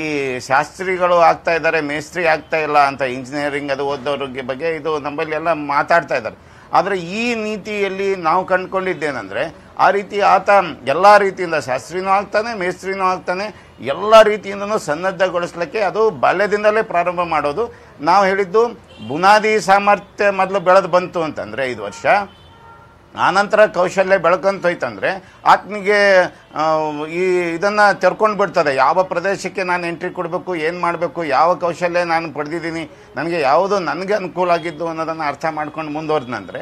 S4: ಈ ಶಾಸ್ತ್ರಿಗಳು ಆಗ್ತಾ ಇದ್ದಾರೆ, ಮೇಸ್ತ್ರಿ ಆಗ್ತಾ ಇಲ್ಲ ಅಂತ, ಇಂಜಿನಿಯರಿಂಗ್ ಅದು ಓದೋರಿಗೆ ಬಗ್ಗೆ ಇದು ನಮ್ಮಲ್ಲಿ ಎಲ್ಲ ಮಾತಾಡ್ತಾ ಇದ್ದಾರೆ. ಆದರೆ ಈ ನೀತಿಯಲ್ಲಿ ನಾವು ಕಂಡುಕೊಂಡಿದ್ದೇನೆಂದರೆ, ಆ ರೀತಿ ಆತ ಎಲ್ಲ ರೀತಿಯಿಂದ ಶಾಸ್ತ್ರಿನೂ ಆಗ್ತಾನೆ, ಮೇಸ್ತ್ರಿನೂ ಆಗ್ತಾನೆ, ಎಲ್ಲ ರೀತಿಯಿಂದನೂ ಸನ್ನದ್ಧಗೊಳಿಸ್ಲಿಕ್ಕೆ ಅದು ಬಾಲ್ಯದಿಂದಲೇ ಪ್ರಾರಂಭ ಮಾಡೋದು. ನಾವು ಹೇಳಿದ್ದು ಬುನಾದಿ ಸಾಮರ್ಥ್ಯ ಮೊದಲು ಬೆಳೆದು ಬಂತು ಅಂತಂದರೆ 5 ವರ್ಷ, ಆನಂತರ ಕೌಶಲ್ಯ ಬೆಳ್ಕೊಂತ ಹೋಯ್ತಂದರೆ ಆತನಿಗೆ ಇದನ್ನು ತೆರ್ಕೊಂಡು ಬಿಡ್ತದೆ. ಯಾವ ಪ್ರದೇಶಕ್ಕೆ ನಾನು ಎಂಟ್ರಿ ಕೊಡಬೇಕು, ಏನು ಮಾಡಬೇಕು, ಯಾವ ಕೌಶಲ್ಯ ನಾನು ಪಡೆದಿದ್ದೀನಿ, ನನಗೆ ಯಾವುದು ನನಗೆ ಅನುಕೂಲ ಆಗಿದ್ದು ಅನ್ನೋದನ್ನು ಅರ್ಥ ಮಾಡ್ಕೊಂಡು ಮುಂದುವರೆದಂದರೆ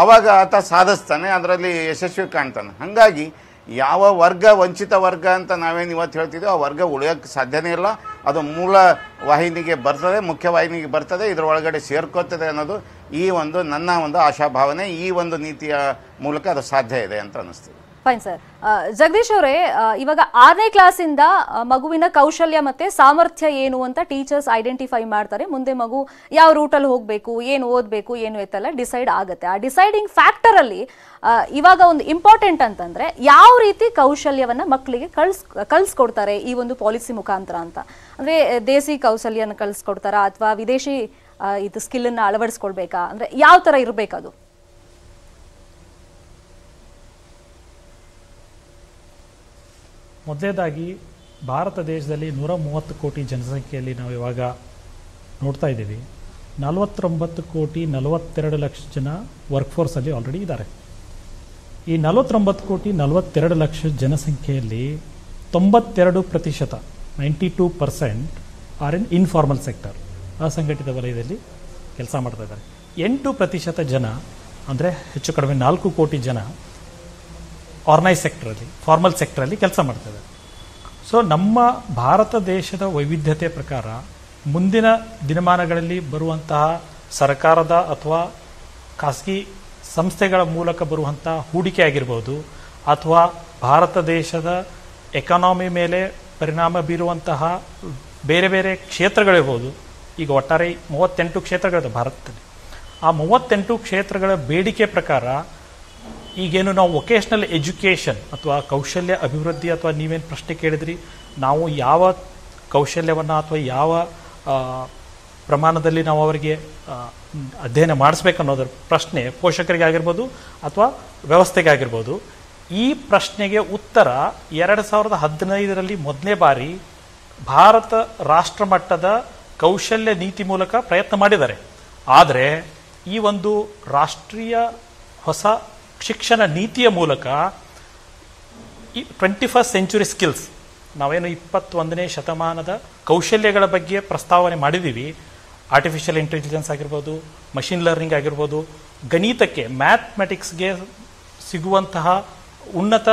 S4: ಅವಾಗ ಆತ ಸಾಧಿಸ್ತಾನೆ, ಅದರಲ್ಲಿ ಯಶಸ್ವಿ ಕಾಣ್ತಾನೆ. ಹಾಗಾಗಿ ಯಾವ ವರ್ಗ ವಂಚಿತ ವರ್ಗ ಅಂತ ನಾವೇನು ಇವತ್ತು ಹೇಳ್ತಿದ್ದೀವಿ ಆ ವರ್ಗ ಉಳಿಯೋಕ್ಕೆ ಸಾಧ್ಯನೇ ಇಲ್ಲ. ಅದು ಮೂಲ ವಾಹಿನಿಗೆ ಬರ್ತದೆ, ಮುಖ್ಯವಾಹಿನಿಗೆ ಬರ್ತದೆ, ಇದರೊಳಗಡೆ ಸೇರ್ಕೋತದೆ ಅನ್ನೋದು ಈ ಒಂದು ನನ್ನ ಒಂದು ಆಶಾಭಾವನೆ. ಈ ಒಂದು ನೀತಿಯ ಮೂಲಕ ಅದು ಸಾಧ್ಯ ಇದೆ ಅಂತ ಅನ್ನಿಸ್ತೀವಿ.
S1: Fine sir. ಜಗದೀಶ್ ಅವರೇ, ಇವಾಗ 6ನೇ ಕ್ಲಾಸಿಂದ ಮಗುವಿನ ಕೌಶಲ್ಯ ಮತ್ತೆ ಸಾಮರ್ಥ್ಯ ಏನು ಅಂತ ಟೀಚರ್ಸ್ ಐಡೆಂಟಿಫೈ ಮಾಡ್ತಾರೆ. ಮುಂದೆ ಮಗು ಯಾವ ರೂಟಲ್ಲಿ ಹೋಗಬೇಕು, ಏನು ಓದಬೇಕು, ಏನು ಎತ್ತಲ್ಲ ಡಿಸೈಡ್ ಆಗುತ್ತೆ. ಆ ಡಿಸೈಡಿಂಗ್ ಫ್ಯಾಕ್ಟರ್ ಅಲ್ಲಿ ಇವಾಗ ಒಂದು ಇಂಪಾರ್ಟೆಂಟ್ ಅಂತಂದ್ರೆ ಯಾವ ರೀತಿ ಕೌಶಲ್ಯವನ್ನ ಮಕ್ಕಳಿಗೆ ಕಳಿಸ್ಕೊಡ್ತಾರೆ ಈ ಒಂದು ಪಾಲಿಸಿ ಮುಖಾಂತರ ಅಂತ. ಅಂದ್ರೆ ದೇಸಿ ಕೌಶಲ್ಯನ ಕಳಿಸ್ಕೊಡ್ತಾರಾ ಅಥವಾ ವಿದೇಶಿ ಇದು ಸ್ಕಿಲ್ ಅನ್ನ ಅಳವಡಿಸ್ಕೊಳ್ಬೇಕಾ, ಅಂದ್ರೆ ಯಾವ ತರ ಇರಬೇಕದು?
S5: ಮೊದಲನೇದಾಗಿ ಭಾರತ ದೇಶದಲ್ಲಿ 130 ಕೋಟಿ ಜನಸಂಖ್ಯೆಯಲ್ಲಿ ನಾವು ಇವಾಗ ನೋಡ್ತಾ ಇದ್ದೀವಿ. 49 ಕೋಟಿ 42 ಲಕ್ಷ ಜನ ವರ್ಕ್ಫೋರ್ಸಲ್ಲಿ ಆಲ್ರೆಡಿ ಇದ್ದಾರೆ. ಈ 49 ಕೋಟಿ 42 ಲಕ್ಷ ಜನಸಂಖ್ಯೆಯಲ್ಲಿ 92% 92% ಆರ್ ಇನ್ ಇನ್ಫಾರ್ಮಲ್ ಸೆಕ್ಟರ್, ಅಸಂಘಟಿತ ವಲಯದಲ್ಲಿ ಕೆಲಸ ಮಾಡ್ತಾ ಇದ್ದಾರೆ. 8% ಜನ ಅಂದರೆ ಹೆಚ್ಚು ಕಡಿಮೆ 4 ಕೋಟಿ ಜನ ಆರ್ಗನೈಸ್ ಸೆಕ್ಟರಲ್ಲಿ, ಫಾರ್ಮಲ್ ಸೆಕ್ಟರಲ್ಲಿ ಕೆಲಸ ಮಾಡ್ತಿದ್ದಾರೆ. ಸೊ ನಮ್ಮ ಭಾರತ ದೇಶದ ವೈವಿಧ್ಯತೆ ಪ್ರಕಾರ ಮುಂದಿನ ದಿನಮಾನಗಳಲ್ಲಿ ಬರುವಂತಹ ಸರ್ಕಾರದ ಅಥವಾ ಖಾಸಗಿ ಸಂಸ್ಥೆಗಳ ಮೂಲಕ ಬರುವಂಥ ಹೂಡಿಕೆ ಆಗಿರ್ಬೋದು, ಅಥವಾ ಭಾರತ ದೇಶದ ಎಕಾನಮಿ ಮೇಲೆ ಪರಿಣಾಮ ಬೀರುವಂತಹ ಬೇರೆ ಬೇರೆ ಕ್ಷೇತ್ರಗಳಿರ್ಬೋದು. ಈಗ ಒಟ್ಟಾರೆ 38 ಕ್ಷೇತ್ರಗಳಿದೆ ಭಾರತದಲ್ಲಿ. ಆ 38 ಕ್ಷೇತ್ರಗಳ ಬೇಡಿಕೆ ಪ್ರಕಾರ ಈಗೇನು ನಾವು ವೊಕೇಶ್ನಲ್ ಎಜುಕೇಷನ್ ಅಥವಾ ಕೌಶಲ್ಯ ಅಭಿವೃದ್ಧಿ ಅಥವಾ ನೀವೇನು ಪ್ರಶ್ನೆ ಕೇಳಿದ್ರಿ, ನಾವು ಯಾವ ಕೌಶಲ್ಯವನ್ನು ಅಥವಾ ಯಾವ ಪ್ರಮಾಣದಲ್ಲಿ ನಾವು ಅವರಿಗೆ ಅಧ್ಯಯನ ಮಾಡಿಸ್ಬೇಕನ್ನೋದ್ರ ಪ್ರಶ್ನೆ ಪೋಷಕರಿಗೆ ಆಗಿರ್ಬೋದು ಅಥವಾ ವ್ಯವಸ್ಥೆಗೆ ಆಗಿರ್ಬೋದು. ಈ ಪ್ರಶ್ನೆಗೆ ಉತ್ತರ 2015ರಲ್ಲಿ ಮೊದಲನೇ ಬಾರಿ ಭಾರತ ರಾಷ್ಟ್ರ ಮಟ್ಟದ ಕೌಶಲ್ಯ ನೀತಿ ಮೂಲಕ ಪ್ರಯತ್ನ ಮಾಡಿದ್ದಾರೆ. ಆದರೆ ಈ ಒಂದು ರಾಷ್ಟ್ರೀಯ ಹೊಸ ಶಿಕ್ಷಣ ನೀತಿಯ ಮೂಲಕ ಈ 21st ಸೆಂಚುರಿ ಸ್ಕಿಲ್ಸ್, ನಾವೇನು 21ನೇ ಶತಮಾನದ ಕೌಶಲ್ಯಗಳ ಬಗ್ಗೆ ಪ್ರಸ್ತಾವನೆ ಮಾಡಿದ್ದೀವಿ, ಆರ್ಟಿಫಿಷಿಯಲ್ ಇಂಟೆಲಿಜೆನ್ಸ್ ಆಗಿರ್ಬೋದು, ಮಷಿನ್ ಲರ್ನಿಂಗ್ ಆಗಿರ್ಬೋದು, ಗಣಿತಕ್ಕೆ ಮ್ಯಾಥಮೆಟಿಕ್ಸ್ಗೆ ಸಿಗುವಂತಹ ಉನ್ನತ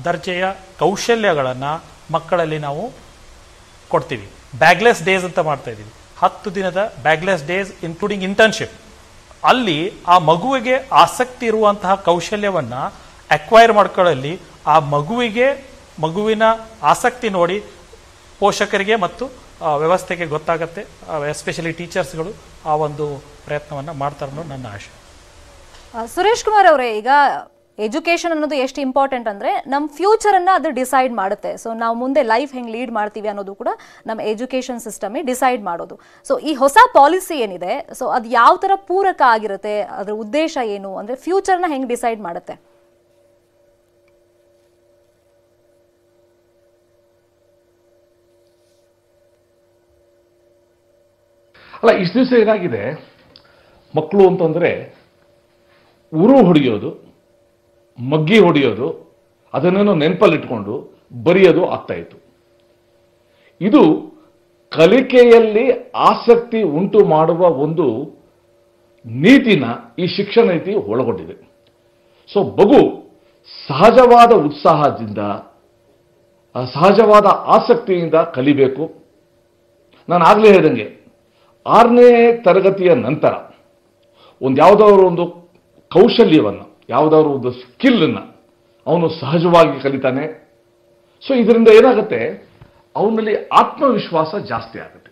S5: ದರ್ಜೆಯ ಕೌಶಲ್ಯಗಳನ್ನು ಮಕ್ಕಳಲ್ಲಿ ನಾವು ಕೊಡ್ತೀವಿ. ಬ್ಯಾಗ್ಲೆಸ್ ಡೇಸ್ ಅಂತ ಮಾಡ್ತಾ ಇದ್ದೀವಿ, 10 ದಿನದ ಬ್ಯಾಗ್ಲೆಸ್ ಡೇಸ್ ಇನ್ಕ್ಲೂಡಿಂಗ್ ಇಂಟರ್ನ್ಶಿಪ್. ಅಲ್ಲಿ ಆ ಮಗುವಿಗೆ ಆಸಕ್ತಿ ಇರುವಂತಹ ಕೌಶಲ್ಯವನ್ನು ಅಕ್ವೈರ್ ಮಾಡ್ಕೊಳ್ಳಲ್ಲಿ ಆ ಮಗುವಿನ ಆಸಕ್ತಿ ನೋಡಿ ಪೋಷಕರಿಗೆ ಮತ್ತು ವ್ಯವಸ್ಥೆಗೆ ಗೊತ್ತಾಗತ್ತೆ. ಎಸ್ಪೆಷಲಿ ಟೀಚರ್ಸ್ಗಳು ಆ ಒಂದು ಪ್ರಯತ್ನವನ್ನು ಮಾಡ್ತಾರೆ ಅನ್ನೋದು ನನ್ನ ಆಶೆ.
S1: ಸುರೇಶ್ ಕುಮಾರ್ ಅವರೇ, ಈಗ ಎಜುಕೇಶನ್ ಅನ್ನೋದು ಎಷ್ಟು ಇಂಪಾರ್ಟೆಂಟ್ ಅಂದ್ರೆ ನಮ್ಮ ಫ್ಯೂಚರ್ ಅನ್ನ ಅದು ಡಿಸೈಡ್ ಮಾಡುತ್ತೆ. ಸೊ ನಾವು ಮುಂದೆ ಲೈಫ್ ಹೆಂಗ್ ಲೀಡ್ ಮಾಡ್ತೀವಿ ಅನ್ನೋದು ಕೂಡ ನಮ್ಮ ಎಜುಕೇಶನ್ ಸಿಸ್ಟಮೇ ಡಿಸೈಡ್ ಮಾಡೋದು. ಸೊ ಈ ಹೊಸ ಪಾಲಿಸಿ ಏನಿದೆ, ಸೊ ಅದು ಯಾವ ತರ ಪೂರಕ ಆಗಿರುತ್ತೆ, ಅದ್ರ ಉದ್ದೇಶ ಏನು, ಅಂದ್ರೆ ಫ್ಯೂಚರ್ನ ಹೆಂಗ್ ಡಿಸೈಡ್ ಮಾಡುತ್ತೆ?
S2: ಅಲ್ಲ, ಇಷ್ಟು ದಿವಸ ಏನಾಗಿದೆ, ಮಕ್ಕಳು ಅಂತಂದ್ರೆ ಉರು ಹೊಡೆಯೋದು, ಮಗ್ಗಿ ಹೊಡೆಯೋದು, ಅದನ್ನೇನೋ ನೆನಪಲ್ಲಿಟ್ಕೊಂಡು ಬರೆಯೋದು ಆಗ್ತಾ ಇತ್ತು. ಇದು ಕಲಿಕೆಯಲ್ಲಿ ಆಸಕ್ತಿ ಉಂಟು ಮಾಡುವ ಒಂದು ನೀತಿನ ಈ ಶಿಕ್ಷಣ ನೀತಿ ಒಳಗೊಂಡಿದೆ. ಸೊ ಮಗು ಸಹಜವಾದ ಉತ್ಸಾಹದಿಂದ, ಸಹಜವಾದ ಆಸಕ್ತಿಯಿಂದ ಕಲಿಬೇಕು. ನಾನು ಆಗಲೇ ಹೇಳಿದಂಗೆ 6ನೇ ತರಗತಿಯ ನಂತರ ಯಾವುದಾದ್ರು ಒಂದು ಕೌಶಲ್ಯವನ್ನು, ಯಾವುದಾದ್ರು ಒಂದು ಸ್ಕಿಲ್ಲನ್ನು ಅವನು ಸಹಜವಾಗಿ ಕಲಿತಾನೆ. ಸೊ ಇದರಿಂದ ಏನಾಗುತ್ತೆ, ಅವನಲ್ಲಿ ಆತ್ಮವಿಶ್ವಾಸ ಜಾಸ್ತಿ ಆಗುತ್ತೆ.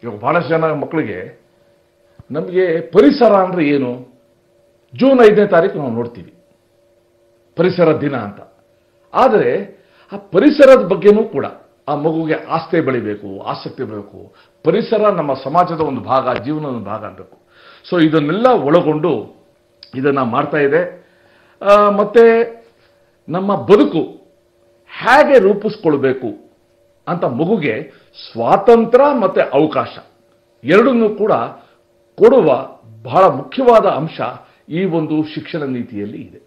S2: ಇವಾಗ ಬಹಳಷ್ಟು ಜನ ಮಕ್ಕಳಿಗೆ ನಮಗೆ ಪರಿಸರ ಅಂದರೆ ಏನು, ಜೂನ್ 5ನೇ ತಾರೀಕು ನಾವು ನೋಡ್ತೀವಿ ಪರಿಸರ ದಿನ ಅಂತ. ಆದರೆ ಆ ಪರಿಸರದ ಬಗ್ಗೆನೂ ಕೂಡ ಆ ಮಗುಗೆ ಆಸ್ತಿ ಬೆಳಿಬೇಕು, ಆಸಕ್ತಿ ಬೆಳಬೇಕು. ಪರಿಸರ ನಮ್ಮ ಸಮಾಜದ ಒಂದು ಭಾಗ, ಜೀವನದ ಒಂದು ಭಾಗ ಆಗಬೇಕು. ಸೊ ಇದನ್ನೆಲ್ಲ ಒಳಗೊಂಡು ಇದನ್ನು ಮಾಡ್ತಾ ಇದೆ. ಮತ್ತೆ ನಮ್ಮ ಬದುಕು ಹೇಗೆ ರೂಪಿಸ್ಕೊಳ್ಬೇಕು ಅಂತ ಮಗುಗೆ ಸ್ವಾತಂತ್ರ್ಯ ಮತ್ತು ಅವಕಾಶ ಎರಡನ್ನೂ ಕೂಡ ಕೊಡುವ ಬಹಳ ಮುಖ್ಯವಾದ ಅಂಶ ಈ ಒಂದು ಶಿಕ್ಷಣ ನೀತಿಯಲ್ಲಿ ಇದೆ.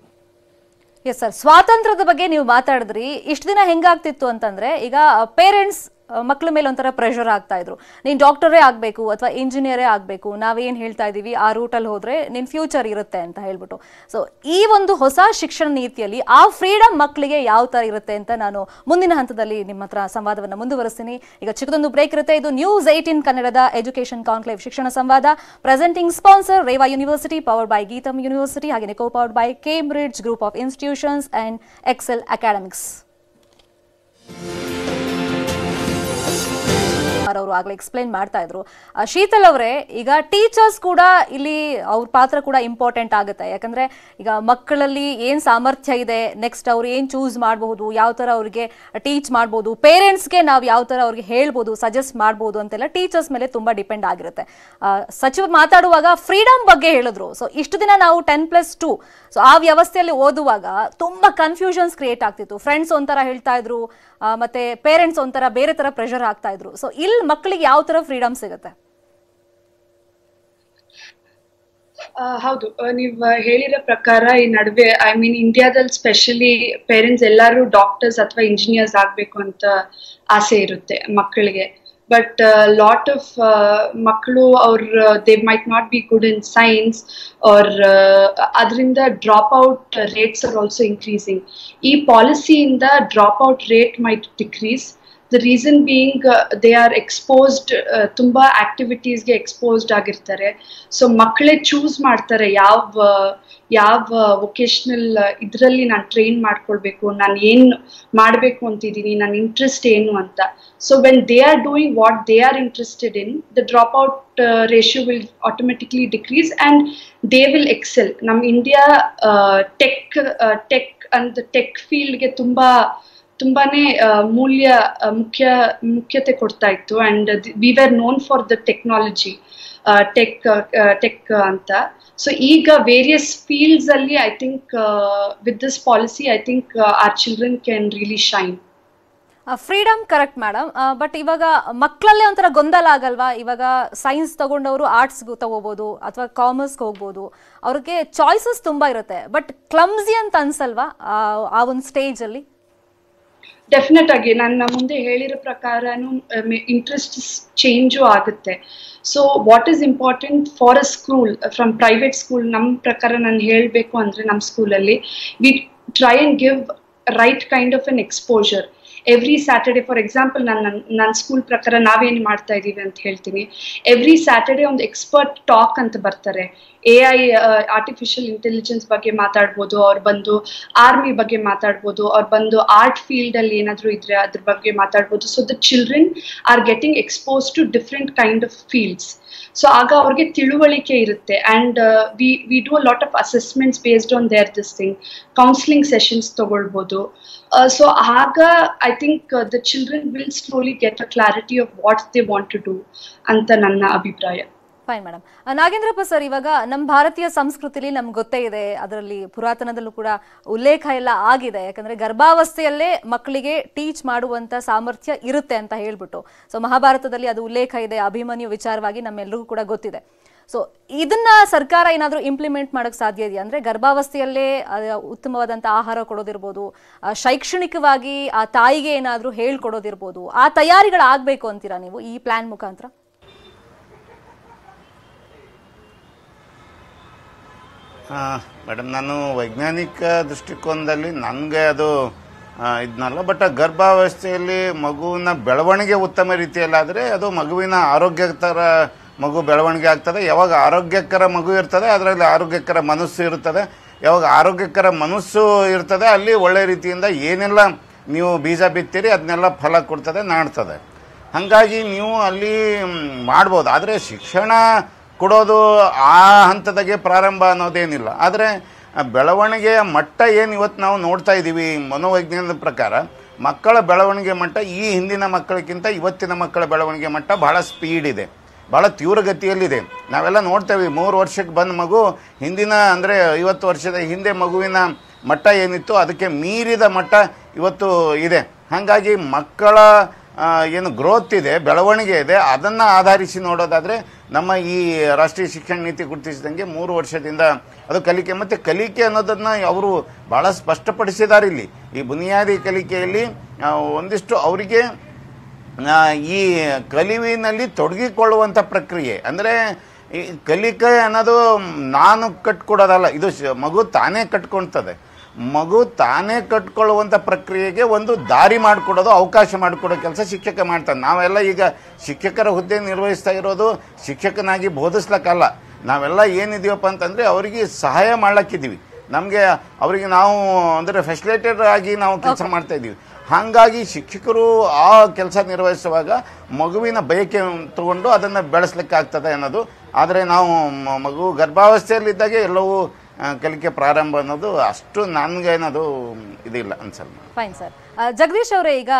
S1: ಎಸ್ ಸರ್, ಸ್ವಾತಂತ್ರ್ಯದ ಬಗ್ಗೆ ನೀವು ಮಾತಾಡಿದ್ರಿ. ಇಷ್ಟು ದಿನ ಹೆಂಗಾಗ್ತಿತ್ತು ಅಂತಂದ್ರೆ, ಈಗ ಪೇರೆಂಟ್ಸ್ ಮಕ್ಕಳ ಮೇಲೆ ಒಂಥರ ಪ್ರೆಷರ್ ಆಗ್ತಾ ಇದ್ರು, ನೀನ್ ಡಾಕ್ಟರೇ ಆಗ್ಬೇಕು ಅಥವಾ ಇಂಜಿನಿಯರೇ ಆಗ್ಬೇಕು, ನಾವೇನ್ ಹೇಳ್ತಾ ಇದೀವಿ ಆ ರೂಟಲ್ಲಿ ಹೋದ್ರೆ ನಿನ್ ಫ್ಯೂಚರ್ ಇರುತ್ತೆ ಅಂತ ಹೇಳ್ಬಿಟ್ಟು. ಸೊ ಈ ಒಂದು ಹೊಸ ಶಿಕ್ಷಣ ನೀತಿಯಲ್ಲಿ ಆ ಫ್ರೀಡಮ್ ಮಕ್ಕಳಿಗೆ ಯಾವ ತರ ಇರುತ್ತೆ ಅಂತ ನಾನು ಮುಂದಿನ ಹಂತದಲ್ಲಿ ನಿಮ್ಮ ಹತ್ರ ಸಂವಾದವನ್ನು ಮುಂದುವರಿಸ್ತೀನಿ. ಈಗ ಚಿಕ್ಕದೊಂದು ಬ್ರೇಕ್ ಇರುತ್ತೆ. ಇದು ನ್ಯೂಸ್ 18 ಕನ್ನಡದ ಎಜುಕೇಶನ್ ಕಾನ್ಕ್ಲೇವ್ ಶಿಕ್ಷಣ ಸಂವಾದ. Presenting sponsor Reva university, powered by Gitam university, ಹಾಗೆ co powered by Cambridge group of institutions and Excel academics. ಅವರು ಆಗ್ಲೇ ಎಕ್ಸ್ಪ್ಲೈನ್ ಮಾಡ್ತಾ ಇದ್ರು. ಶೀತಲ್ ಅವರೇ, ಈಗ ಟೀಚರ್ಸ್ ಕೂಡ ಇಲ್ಲಿ ಅವ್ರ ಪಾತ್ರ ಕೂಡ ಇಂಪಾರ್ಟೆಂಟ್ ಆಗುತ್ತೆ. ಯಾಕಂದ್ರೆ ಈಗ ಮಕ್ಕಳಲ್ಲಿ ಏನ್ ಸಾಮರ್ಥ್ಯ ಇದೆ, ನೆಕ್ಸ್ಟ್ ಅವ್ರು ಏನ್ ಚೂಸ್ ಮಾಡಬಹುದು, ಯಾವ ತರ ಅವ್ರಿಗೆ ಟೀಚ್ ಮಾಡಬಹುದು, ಪೇರೆಂಟ್ಸ್ಗೆ ನಾವು ಯಾವ ತರ ಅವ್ರಿಗೆ ಹೇಳ್ಬೋದು, ಸಜೆಸ್ಟ್ ಮಾಡಬಹುದು ಅಂತೆಲ್ಲ ಟೀಚರ್ಸ್ ಮೇಲೆ ತುಂಬಾ ಡಿಪೆಂಡ್ ಆಗಿರುತ್ತೆ. ಸಚಿವ ಮಾತಾಡುವಾಗ ಫ್ರೀಡಮ್ ಬಗ್ಗೆ ಹೇಳಿದ್ರು. ಸೊ ಇಷ್ಟು ದಿನ ನಾವು 10+2 ಸೊ ಆ ವ್ಯವಸ್ಥೆಯಲ್ಲಿ ಓದುವಾಗ ತುಂಬಾ ಕನ್ಫ್ಯೂಷನ್ಸ್ ಕ್ರಿಯೇಟ್ ಆಗ್ತಿತ್ತು. ಫ್ರೆಂಡ್ಸ್ ಒಂಥರ ಹೇಳ್ತಾ ಇದ್ರು, ಮತ್ತೆ ಪೇರೆಂಟ್ಸ್ ಒಂಥರ ಬೇರೆ ತರ ಪ್ರೆಷರ್ ಆಗ್ತಾ ಇದ್ರು. ಸೊ ಇಲ್ಲಿ ಮಕ್ಕಳಿಗೆ ಯಾವ ತರ ಫ್ರೀಡಮ್ ಸಿಗುತ್ತೆ?
S3: ಹೌದು, ನೀವು ಹೇಳಿರೋ ಪ್ರಕಾರ ಈ ನಡುವೆ ಇಂಡಿಯಾದಲ್ಲಿ ಸ್ಪೆಷಲಿ ಪೇರೆಂಟ್ಸ್ ಎಲ್ಲರೂ ಡಾಕ್ಟರ್ಸ್ ಅಥವಾ ಇಂಜಿನಿಯರ್ಸ್ ಆಗ್ಬೇಕು ಅಂತ ಆಸೆ ಇರುತ್ತೆ ಮಕ್ಕಳಿಗೆ. ಬಟ್ ಲಾಟ್ ಆಫ್ ಮಕ್ಕಳು they might not be good in science or ಅದರಿಂದ drop out rates are also increasing. ಈ ಪಾಲಿಸಿಯಿಂದ drop out rate might decrease. The reason being they are exposed, ತುಂಬಾ ಆಕ್ಟಿವಿಟೀಸ್ಗೆ ಎಕ್ಸ್ಪೋಸ್ಡ್ ಆಗಿರ್ತಾರೆ. ಸೊ ಮಕ್ಕಳೇ ಚೂಸ್ ಮಾಡ್ತಾರೆ ಯಾವ ವೊಕೇಶನಲ್ ಇದರಲ್ಲಿ ನಾನು ಟ್ರೈನ್ ಮಾಡ್ಕೊಳ್ಬೇಕು, ನಾನು ಏನು ಮಾಡಬೇಕು ಅಂತಿದ್ದೀನಿ, ನನ್ನ ಇಂಟ್ರೆಸ್ಟ್ ಏನು ಅಂತ. So when they are doing what they are interested in, the drop out ratio will automatically decrease and they will excel. ನಮ್ಮ ಇಂಡಿಯಾ ಟೆಕ್ ಅಂಡ್ ಟೆಕ್ ಫೀಲ್ಡ್ಗೆ ತುಂಬಾನೇ ಮುಖ್ಯತೆ ಕೊಡ್ತಾ ಇತ್ತು. And we were known for the technology, tech ಅಂತ. So ಈಗ various fields ಅಲ್ಲಿ I think with this policy I think our children can really shine.
S1: Freedom correct madam, but ಇವಾಗ ಮಕ್ಕಳಲ್ಲೇ ಒಂಥರ ಗೊಂದಲ ಆಗಲ್ವಾ? ಇವಾಗ ಸೈನ್ಸ್ ತಗೊಂಡವರು ಆರ್ಟ್ಸ್ ತಗೋಬಹುದು ಅಥವಾ ಕಾಮರ್ಸ್ಗೆ ಹೋಗ್ಬೋದು, ಅವ್ರಿಗೆ ಚಾಯ್ಸಸ್ ತುಂಬಾ ಇರುತ್ತೆ. ಬಟ್ ಕ್ಲಮ್ಸಿ ಅಂತ ಅನ್ಸಲ್ವಾ ಆ ಒಂದು ಸ್ಟೇಜ್ ಅಲ್ಲಿ?
S3: ಡೆಫಿನೆಟ್ ಆಗಿ ನನ್ನ ಮುಂದೆ ಹೇಳಿರೋ ಪ್ರಕಾರನು ಇಂಟ್ರೆಸ್ಟ್ ಚೇಂಜು ಆಗುತ್ತೆ. So what is important for a school, from private school ನಮ್ಮ ಪ್ರಕಾರ ನಾನು ಹೇಳಬೇಕು ಅಂದರೆ, ನಮ್ಮ ಸ್ಕೂಲಲ್ಲಿ we try and give right kind of N exposure every Saturday. For example ನನ್ನ ಸ್ಕೂಲ್ ಪ್ರಕಾರ ನಾವೇನು ಮಾಡ್ತಾ ಇದ್ದೀವಿ ಅಂತ ಹೇಳ್ತೀನಿ. ಎವ್ರಿ ಸ್ಯಾಟರ್ಡೆ ಒಂದು ಎಕ್ಸ್ಪರ್ಟ್ ಟಾಕ್ ಅಂತ ಬರ್ತಾರೆ. AI ಆರ್ಟಿಫಿಷಿಯಲ್ ಇಂಟೆಲಿಜೆನ್ಸ್ ಬಗ್ಗೆ ಮಾತಾಡ್ಬೋದು, ಅವ್ರು ಬಂದು ಆರ್ಮಿ ಬಗ್ಗೆ ಮಾತಾಡ್ಬೋದು, ಅವ್ರು ಬಂದು ಆರ್ಟ್ ಫೀಲ್ಡ್ ಅಲ್ಲಿ ಏನಾದರೂ ಇದ್ರೆ ಅದ್ರ ಬಗ್ಗೆ ಮಾತಾಡ್ಬೋದು. So the children are getting expose to different kind of fields. So ಆಗ ಅವ್ರಿಗೆ ತಿಳುವಳಿಕೆ ಇರುತ್ತೆ. And we do a lot of assessments based on their this thing. Counselling sessions ತಗೊಳ್ಬೋದು. ಸೊ ಆಗ I think the children will slowly get a clarity of what they want to do ಅಂತ ನನ್ನ ಅಭಿಪ್ರಾಯ.
S1: Fine madam. Nagendrappa sir, ಇವಾಗ ನಮ್ಮ ಭಾರತೀಯ ಸಂಸ್ಕೃತಿಲಿ ನಮ್ಗೆ ಗೊತ್ತೇ ಇದೆ, ಅದರಲ್ಲಿ ಪುರಾತನದಲ್ಲೂ ಕೂಡ ಉಲ್ಲೇಖ ಎಲ್ಲ ಆಗಿದೆ. ಯಾಕಂದ್ರೆ ಗರ್ಭಾವಸ್ಥೆಯಲ್ಲೇ ಮಕ್ಕಳಿಗೆ ಟೀಚ್ ಮಾಡುವಂತ ಸಾಮರ್ಥ್ಯ ಇರುತ್ತೆ ಅಂತ ಹೇಳ್ಬಿಟ್ಟು. ಸೊ ಮಹಾಭಾರತದಲ್ಲಿ ಅದು ಉಲ್ಲೇಖ ಇದೆ, ಅಭಿಮನ್ಯು ವಿಚಾರವಾಗಿ ನಮ್ಮೆಲ್ಲರಿಗೂ ಕೂಡ ಗೊತ್ತಿದೆ. ಸೊ ಇದನ್ನ ಸರ್ಕಾರ ಏನಾದರೂ ಇಂಪ್ಲಿಮೆಂಟ್ ಮಾಡೋಕ್ಕೆ ಸಾಧ್ಯ ಇದೆಯಾ? ಅಂದ್ರೆ ಗರ್ಭಾವಸ್ಥೆಯಲ್ಲೇ ಉತ್ತಮವಾದಂಥ ಆಹಾರ ಕೊಡೋದಿರ್ಬೋದು, ಶೈಕ್ಷಣಿಕವಾಗಿ ಆ ತಾಯಿಗೆ ಏನಾದರೂ ಹೇಳ್ಕೊಡೋದಿರ್ಬೋದು, ಆ ತಯಾರಿಗಳಾಗಬೇಕು ಅಂತೀರಾ ನೀವು ಈ ಪ್ಲಾನ್ ಮುಖಾಂತರ?
S4: ಮೇಡಮ್, ನಾನು ವೈಜ್ಞಾನಿಕ ದೃಷ್ಟಿಕೋನದಲ್ಲಿ ನನಗೆ ಅದು ಇದನ್ನಲ್ಲ. ಬಟ್ ಗರ್ಭಾವಸ್ಥೆಯಲ್ಲಿ ಮಗುವಿನ ಬೆಳವಣಿಗೆ ಉತ್ತಮ ರೀತಿಯಲ್ಲಾದರೆ ಅದು ಮಗುವಿನ ಆರೋಗ್ಯಕರ ಮಗು ಬೆಳವಣಿಗೆ ಆಗ್ತದೆ. ಯಾವಾಗ ಆರೋಗ್ಯಕರ ಮಗು ಇರ್ತದೆ ಅದರಲ್ಲಿ ಆರೋಗ್ಯಕರ ಮನಸ್ಸು ಇರ್ತದೆ. ಯಾವಾಗ ಆರೋಗ್ಯಕರ ಮನಸ್ಸು ಇರ್ತದೆ ಅಲ್ಲಿ ಒಳ್ಳೆ ರೀತಿಯಿಂದ ಏನೆಲ್ಲ ನೀವು ಬೀಜ ಬಿತ್ತೀರಿ ಅದನ್ನೆಲ್ಲ ಫಲ ಕೊಡ್ತದೆ, ನಾಡ್ತದೆ. ಹಾಗಾಗಿ ನೀವು ಅಲ್ಲಿ ಮಾಡ್ಬೋದು. ಆದರೆ ಶಿಕ್ಷಣ ಕೊಡೋದು ಆ ಹಂತದಾಗೆ ಪ್ರಾರಂಭ ಅನ್ನೋದೇನಿಲ್ಲ. ಆದರೆ ಬೆಳವಣಿಗೆಯ ಮಟ್ಟ ಏನು ಇವತ್ತು ನಾವು ನೋಡ್ತಾ ಇದ್ದೀವಿ ಮನೋವೈಜ್ಞಾನದ ಪ್ರಕಾರ, ಮಕ್ಕಳ ಬೆಳವಣಿಗೆ ಮಟ್ಟ ಈ ಹಿಂದಿನ ಮಕ್ಕಳಿಗಿಂತ ಇವತ್ತಿನ ಮಕ್ಕಳ ಬೆಳವಣಿಗೆ ಮಟ್ಟ ಭಾಳ ಸ್ಪೀಡ್ ಇದೆ, ಭಾಳ ತೀವ್ರಗತಿಯಲ್ಲಿದೆ. ನಾವೆಲ್ಲ ನೋಡ್ತೇವೆ 3 ವರ್ಷಕ್ಕೆ ಬಂದ ಮಗು ಹಿಂದಿನ ಅಂದರೆ 50 ವರ್ಷದ ಹಿಂದೆ ಮಗುವಿನ ಮಟ್ಟ ಏನಿತ್ತು ಅದಕ್ಕೆ ಮೀರಿದ ಮಟ್ಟ ಇವತ್ತು ಇದೆ. ಹಾಗಾಗಿ ಮಕ್ಕಳ ಏನು ಗ್ರೋತ್ ಇದೆ, ಬೆಳವಣಿಗೆ ಇದೆ, ಅದನ್ನು ಆಧರಿಸಿ ನೋಡೋದಾದರೆ ನಮ್ಮ ಈ ರಾಷ್ಟ್ರೀಯ ಶಿಕ್ಷಣ ನೀತಿ ಗುರುತಿಸಿದಂಗೆ 3 ವರ್ಷದಿಂದ ಅದು ಕಲಿಕೆ. ಮತ್ತು ಕಲಿಕೆ ಅನ್ನೋದನ್ನು ಅವರು ಭಾಳ ಸ್ಪಷ್ಟಪಡಿಸಿದ್ದಾರೆ. ಇಲ್ಲಿ ಈ ಬುನಿಯಾದಿ ಕಲಿಕೆಯಲ್ಲಿ ಒಂದಿಷ್ಟು ಅವರಿಗೆ ಈ ಕಲಿವಿನಲ್ಲಿ ತೊಡಗಿಕೊಳ್ಳುವಂಥ ಪ್ರಕ್ರಿಯೆ, ಅಂದರೆ ಈ ಕಲಿಕೆ ಅನ್ನೋದು ನಾನು ಕಟ್ಕೊಡೋದಲ್ಲ, ಇದು ಮಗು ತಾನೇ ಕಟ್ಕೊಳ್ತದೆ. ಮಗು ತಾನೇ ಕಟ್ಕೊಳ್ಳುವಂಥ ಪ್ರಕ್ರಿಯೆಗೆ ಒಂದು ದಾರಿ ಮಾಡಿಕೊಡೋದು, ಅವಕಾಶ ಮಾಡಿಕೊಡೋ ಕೆಲಸ ಶಿಕ್ಷಕ ಮಾಡ್ತಾನೆ. ನಾವೆಲ್ಲ ಈಗ ಶಿಕ್ಷಕರ ಹುದ್ದೆ ನಿರ್ವಹಿಸ್ತಾ ಇರೋದು ಶಿಕ್ಷಕನಾಗಿ ಬೋಧಿಸ್ಲಿಕ್ಕಲ್ಲ. ನಾವೆಲ್ಲ ಏನಿದೀವಪ್ಪ ಅಂತಂದರೆ ಅವರಿಗೆ ಸಹಾಯ ಮಾಡ್ಲಿಕ್ಕಿದ್ದೀವಿ. ನಮಗೆ ಅವರಿಗೆ ನಾವು ಅಂದರೆ ಫೆಸಿಲಿಟೇಟರ್ ಆಗಿ ನಾವು ಕೆಲಸ ಮಾಡ್ತಾಯಿದ್ದೀವಿ. ಹಾಗಾಗಿ ಶಿಕ್ಷಕರು ಆ ಕೆಲಸ ನಿರ್ವಹಿಸುವಾಗ ಮಗುವಿನ ಬಯಕೆ ತಗೊಂಡು ಅದನ್ನು ಬೆಳೆಸ್ಲಿಕ್ಕಾಗ್ತದೆ ಅನ್ನೋದು. ಆದರೆ ನಾವು ಮಗು ಗರ್ಭಾವಸ್ಥೆಯಲ್ಲಿದ್ದಾಗೆ ಎಲ್ಲವೂ ಕಲಿಕೆ ಪ್ರಾರಂಭ ಅನ್ನೋದು ಅಷ್ಟು ನನಗೇನದು ಇದಿಲ್ಲ ಅನ್ಸಲ್ಲ.
S1: Fine sir. ಜಗದೀಶ್ ಅವರೇ, ಈಗ